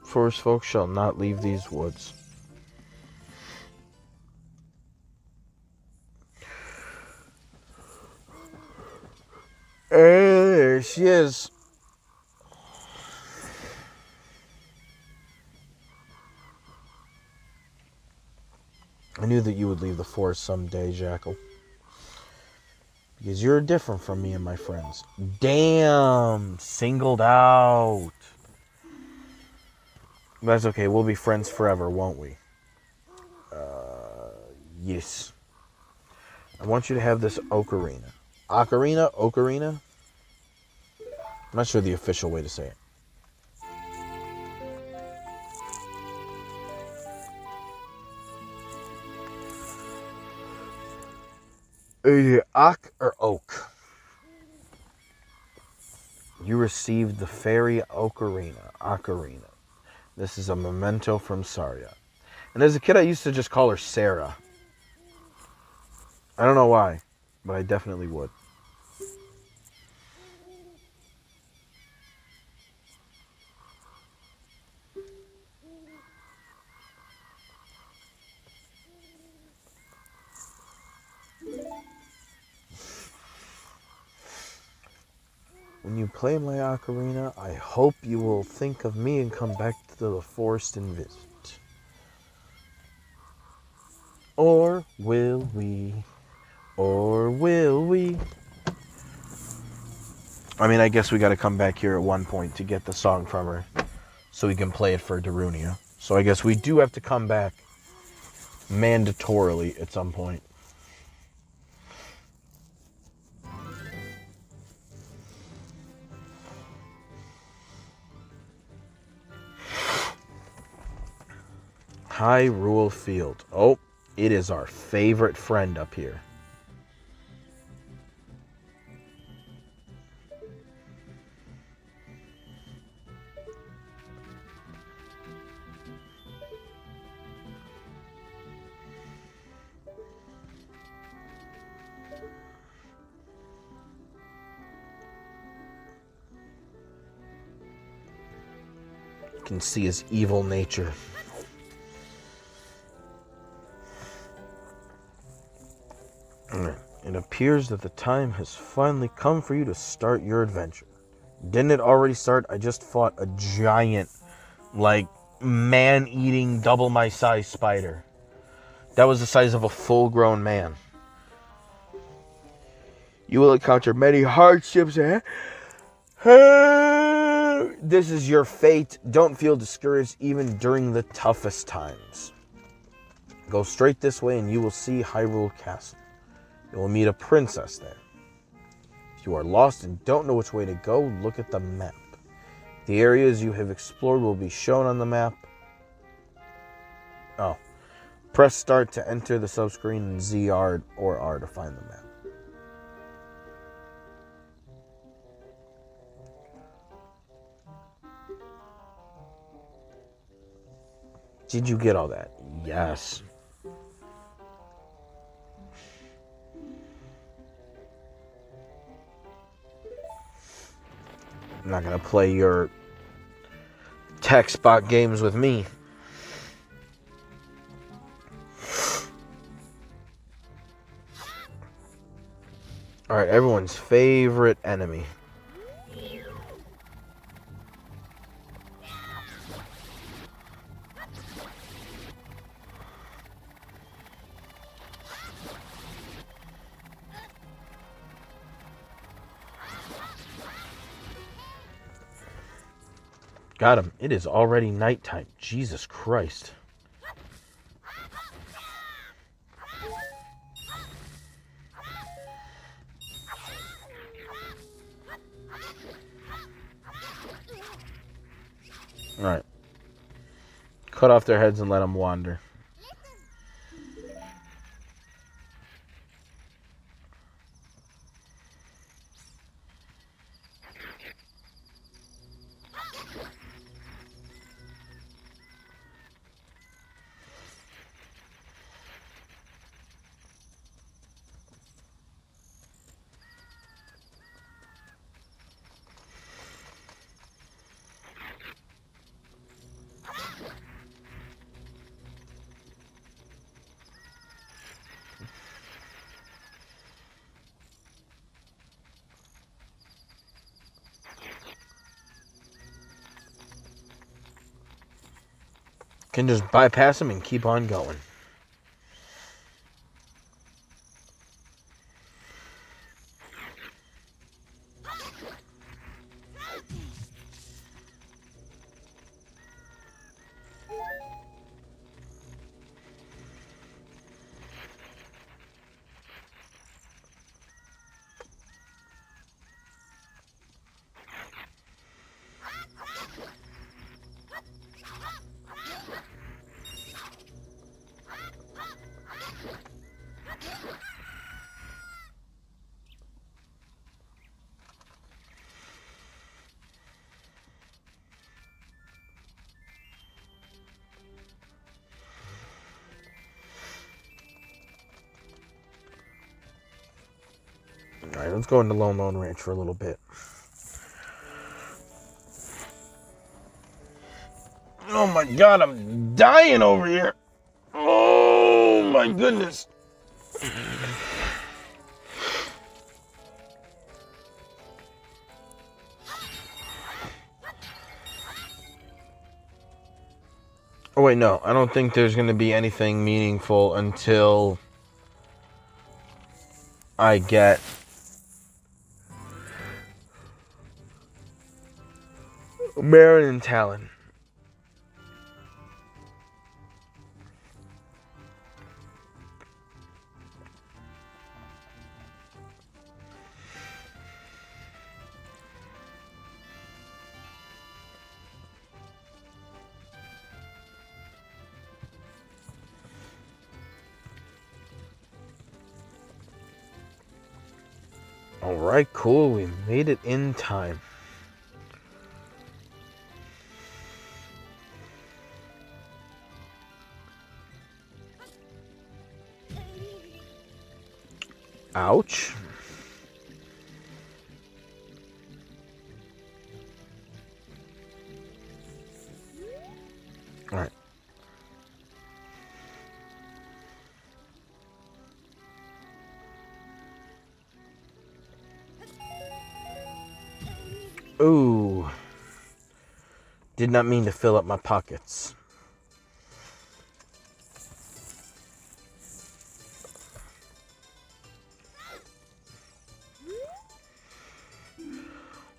Forest folk shall not leave these woods. There she is. I knew that you would leave the forest someday, Jackal. Because you're different from me and my friends. Damn! Singled out. That's okay. We'll be friends forever, won't we? Yes. I want you to have this ocarina. Ocarina? Ocarina? I'm not sure the official way to say it. Ock or oak? You received the fairy ocarina. Ocarina. This is a memento from Saria. And as a kid, I used to just call her Sarah. I don't know why, but I definitely would. When you play my ocarina, I hope you will think of me and come back to the forest and visit. Or will we? Or will we? I mean, I guess we got to come back here at one point to get the song from her so we can play it for Darunia. So I guess we do have to come back mandatorily at some point. Hyrule Field. Oh, it is our favorite friend up here. You can see his evil nature. It appears that the time has finally come for you to start your adventure. Didn't it already start? I just fought a giant, like, man-eating, double my size spider. That was the size of a full-grown man. You will encounter many hardships ahead. This is your fate. Don't feel discouraged even during the toughest times. Go straight this way and you will see Hyrule Castle. You will meet a princess there. If you are lost and don't know which way to go, look at the map. The areas you have explored will be shown on the map. Oh. Press start to enter the subscreen and ZR or R to find the map. Did you get all that? Yes. I'm not going to play your tech spot games with me. Alright, everyone's favorite enemy. Got him. It is already nighttime. Jesus Christ. Alright. Cut off their heads and let them wander. Can just bypass them and keep on going. Alright, let's go into Lone Lone Ranch for a little bit. Oh my god, I'm dying over here. Oh my goodness. Oh wait, no. I don't think there's going to be anything meaningful until I get Marin and Talon. Alright, cool. We made it in time. Ouch. Alright. Ooh. Did not mean to fill up my pockets.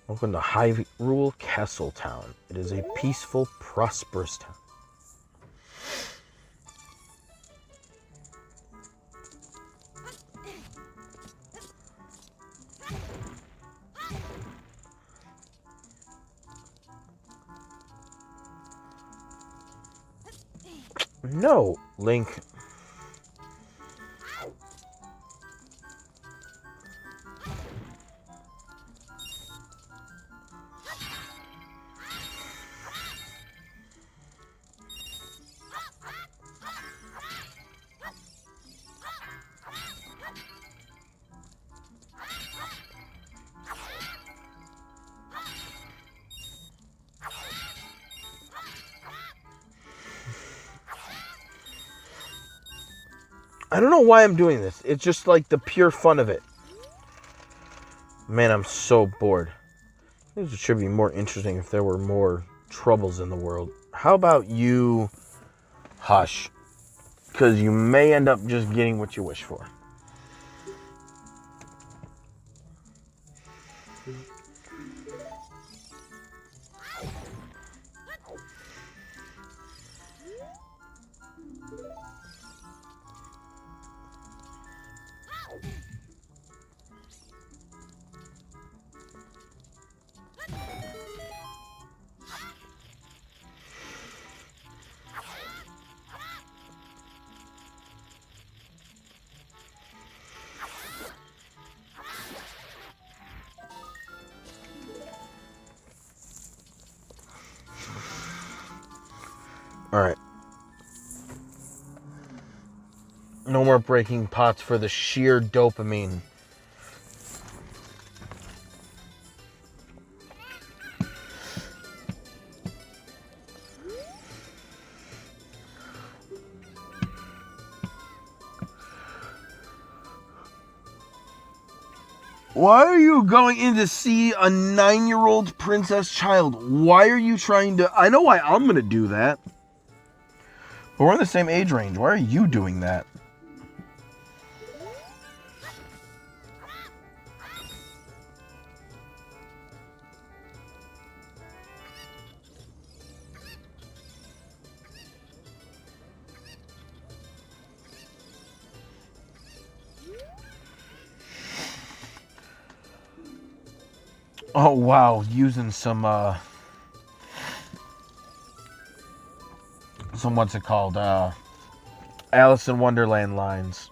Welcome to Hyrule Castle Town. It is a peaceful, prosperous town. No, Link. I don't know why I'm doing this. It's just like the pure fun of it. Man, I'm so bored. It should be more interesting if there were more troubles in the world. How about you hush? Because you may end up just getting what you wish for. Alright. No more breaking pots for the sheer dopamine. Why are you going in to see a 9-year-old princess child? Why are you trying to... I know why I'm going to do that. But we're in the same age range. Why are you doing that? Oh, wow. Using some what's it called? Alice in Wonderland lines.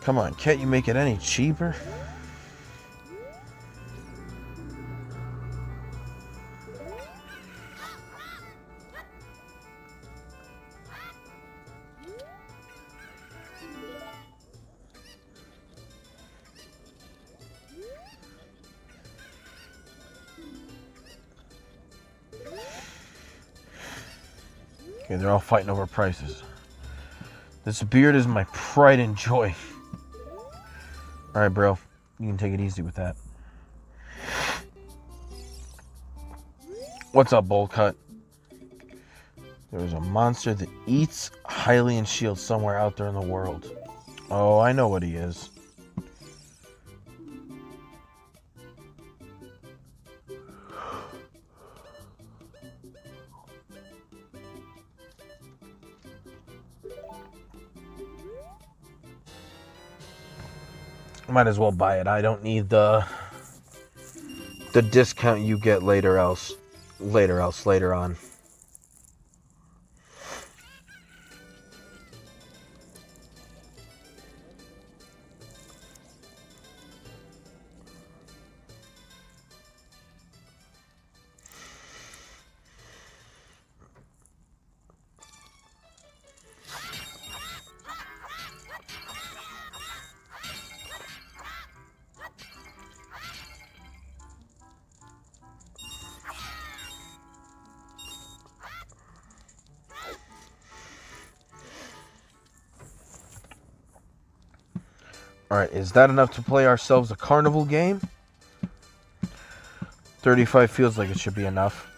Come on, can't you make it any cheaper? Okay, they're all fighting over prices. This beard is my pride and joy. Alright, bro. You can take it easy with that. What's up, bowl cut? There's a monster that eats Hylian shield somewhere out there in the world. Oh, I know what he is. Might as well buy it. I don't need the discount you get later on. Alright, is that enough to play ourselves a carnival game? 35 feels like it should be enough.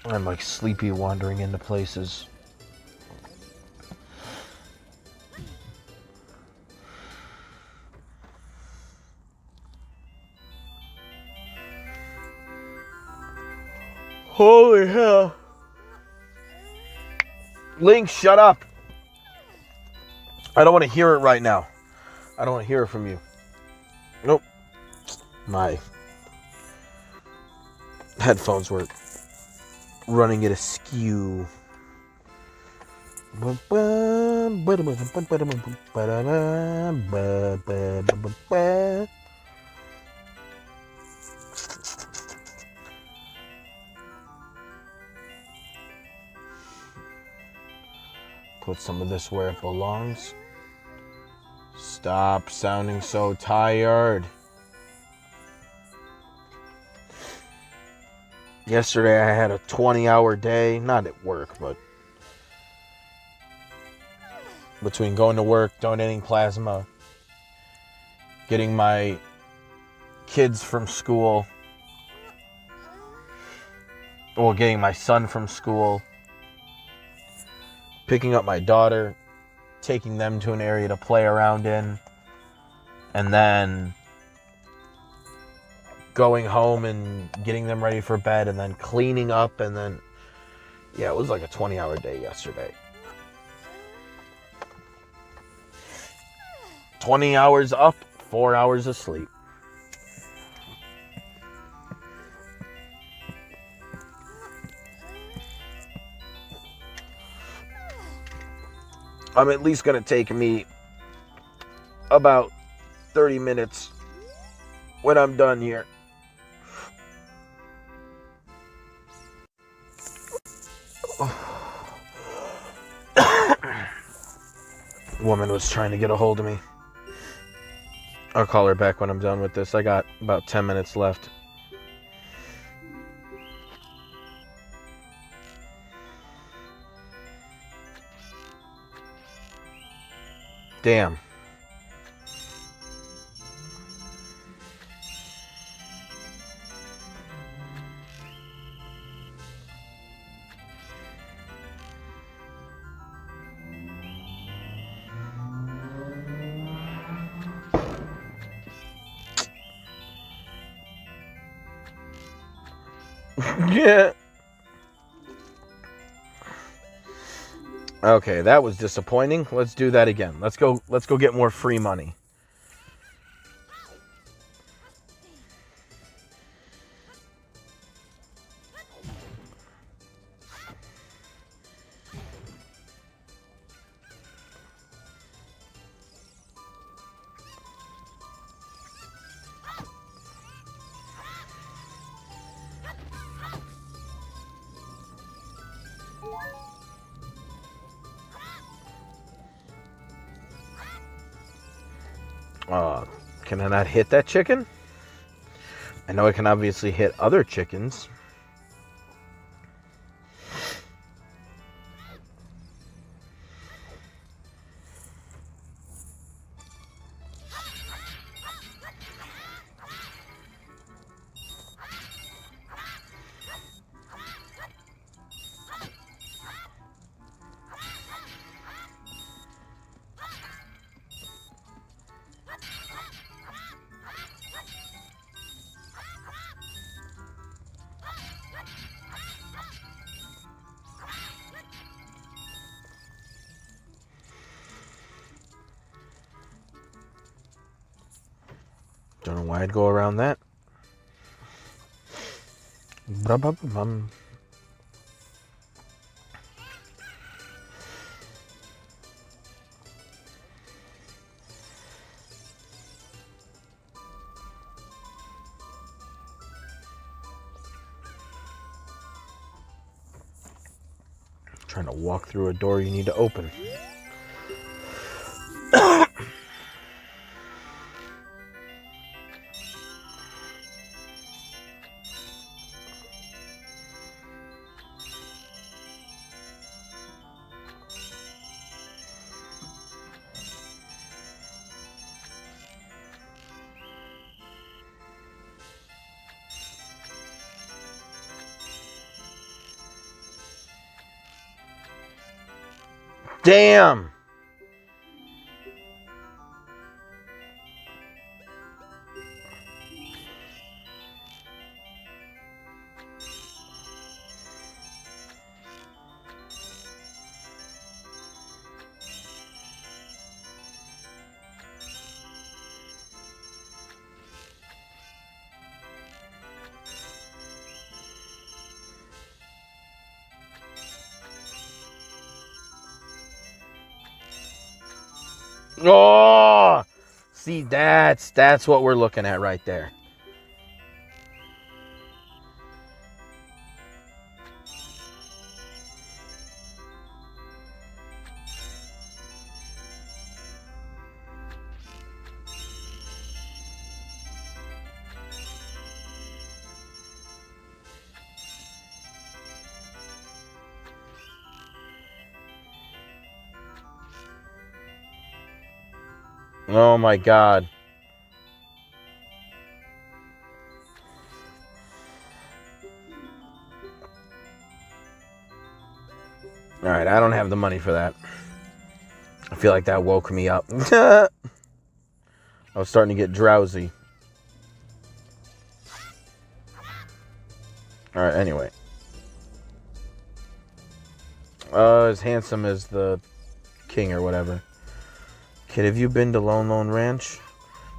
I'm like sleepy wandering into places. Holy hell. Link, shut up. I don't want to hear it right now. I don't want to hear it from you. Nope. My headphones were running at askew. Put some of this where it belongs. Stop sounding so tired. Yesterday I had a 20-hour day, not at work, but between going to work, donating plasma, getting my kids from school, well, getting my son from school, picking up my daughter, taking them to an area to play around in, and then going home and getting them ready for bed, and then cleaning up, and then, yeah, it was like a 20-hour day yesterday. 20 hours up, 4 hours of sleep. I'm at least going to take me about 30 minutes when I'm done here. Woman was trying to get a hold of me. I'll call her back when I'm done with this. I got about 10 minutes left. Damn. Yeah. Okay, that was disappointing. Let's do that again. Let's go get more free money. Can I not hit that chicken? I know I can obviously hit other chickens. Don't know why I'd go around that. Trying to walk through a door you need to open. Damn! Oh! See, that's what we're looking at right there. Oh my god. Alright, I don't have the money for that. I feel like that woke me up. I was starting to get drowsy. Alright, anyway. As handsome as the king or whatever. Kid, have you been to Lone Lone Ranch?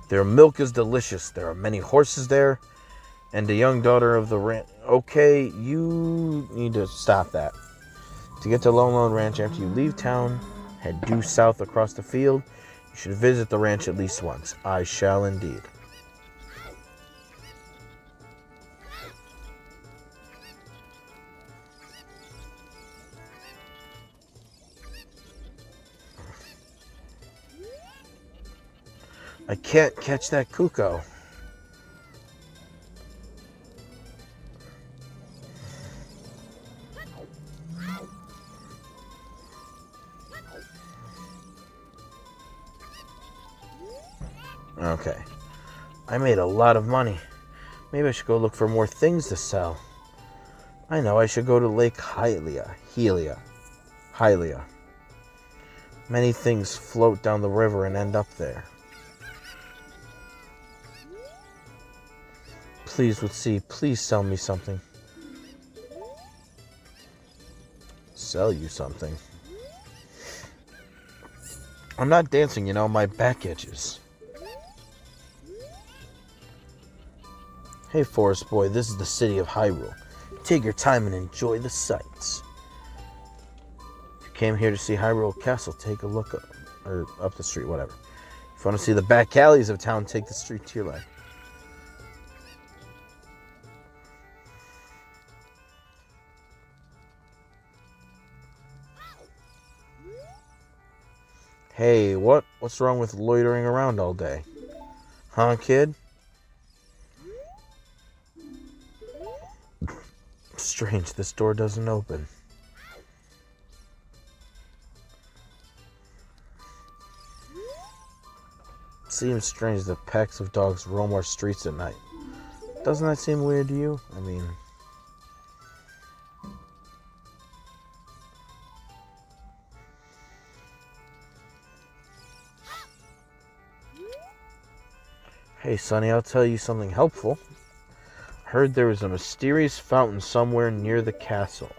Their milk is delicious. There are many horses there. And the young daughter of the ranch. Okay, you need to stop that. To get to Lone Lone Ranch after you leave town, head due south across the field. You should visit the ranch at least once. I shall indeed. I can't catch that cuckoo. Okay. I made a lot of money. Maybe I should go look for more things to sell. I know, I should go to Lake Hylia. Many things float down the river and end up there. Please, let's see. Please sell me something. Sell you something? I'm not dancing, my back itches. Hey, Forest Boy, this is the city of Hyrule. Take your time and enjoy the sights. If you came here to see Hyrule Castle, take a look up the street, whatever. If you want to see the back alleys of town, take the street to your left. Hey, what's wrong with loitering around all day? Huh, kid? Strange, this door doesn't open. Seems strange that packs of dogs roam our streets at night. Doesn't that seem weird to you? I mean... Hey, Sonny, I'll tell you something helpful. Heard there was a mysterious fountain somewhere near the castle.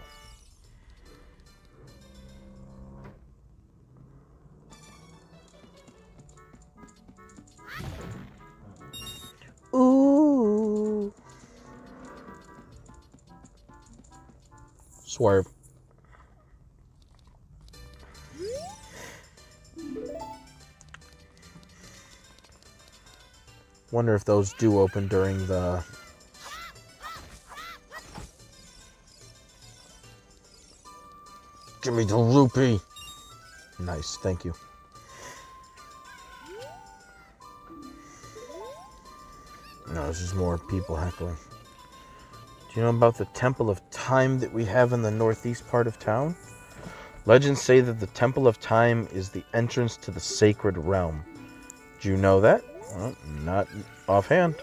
Ooh. Swerve. Wonder if those do open during the... Give me the rupee. Nice, thank you. No, it's just more people heckling. Do you know about the Temple of Time that we have in the northeast part of town? Legends say that the Temple of Time is the entrance to the sacred realm. Do you know that? Well, not offhand.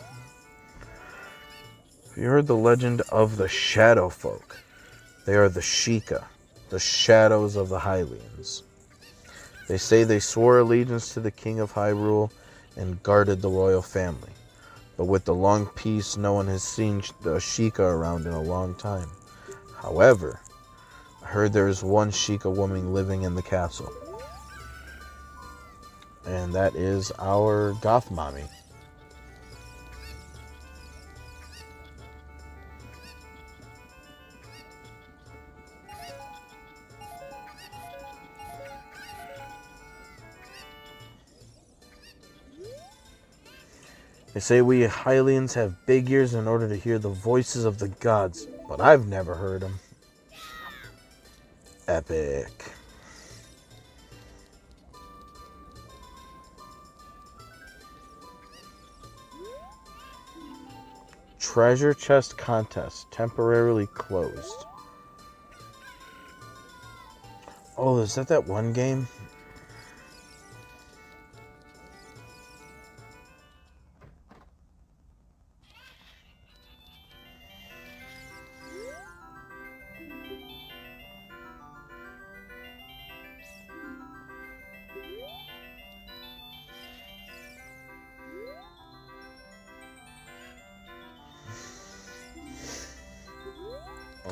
Have you heard the legend of the Shadow Folk? They are the Sheikah, the shadows of the Hylians. They say they swore allegiance to the King of Hyrule and guarded the royal family. But with the long peace, no one has seen the Sheikah around in a long time. However, I heard there is one Sheikah woman living in the castle. And that is our goth mommy. They say we Hylians have big ears in order to hear the voices of the gods, but I've never heard them. Epic. Treasure chest contest temporarily closed. Oh, is that one game?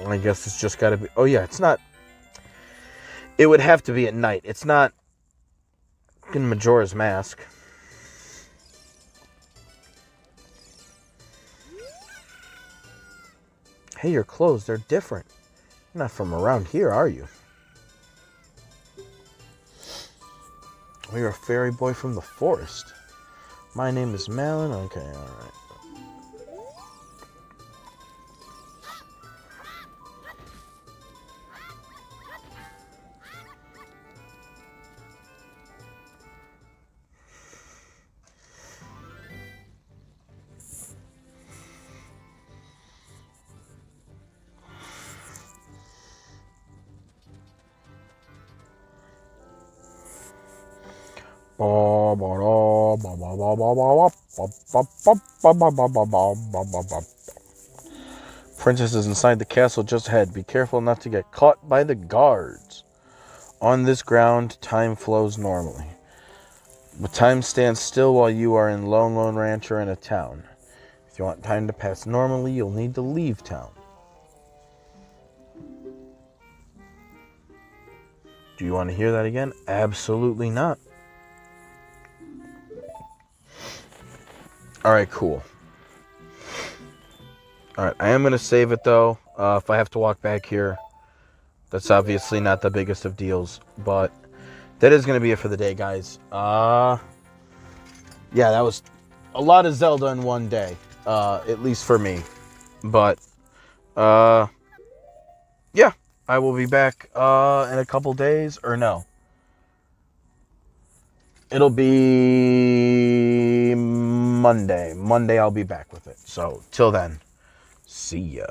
I guess it's just got to be... Oh, yeah, it's not... It would have to be at night. It's not in Majora's Mask. Hey, your clothes, they're different. You're not from around here, are you? Oh, you're a fairy boy from the forest. My name is Malin. Okay, alright. Princess is inside the castle just ahead. Be careful not to get caught by the guards. On this ground, time flows normally. But time stands still while you are in Lone Ranch or in a town. If you want time to pass normally, you'll need to leave town. Do you want to hear that again? Absolutely not. All right, cool. All right, I am going to save it, though. If I have to walk back here, that's obviously not the biggest of deals. But that is going to be it for the day, guys. Yeah, that was a lot of Zelda in one day, at least for me. But, yeah, I will be back in a couple days. Or no. It'll be Monday. Monday I'll be back with it. So, till then, see ya.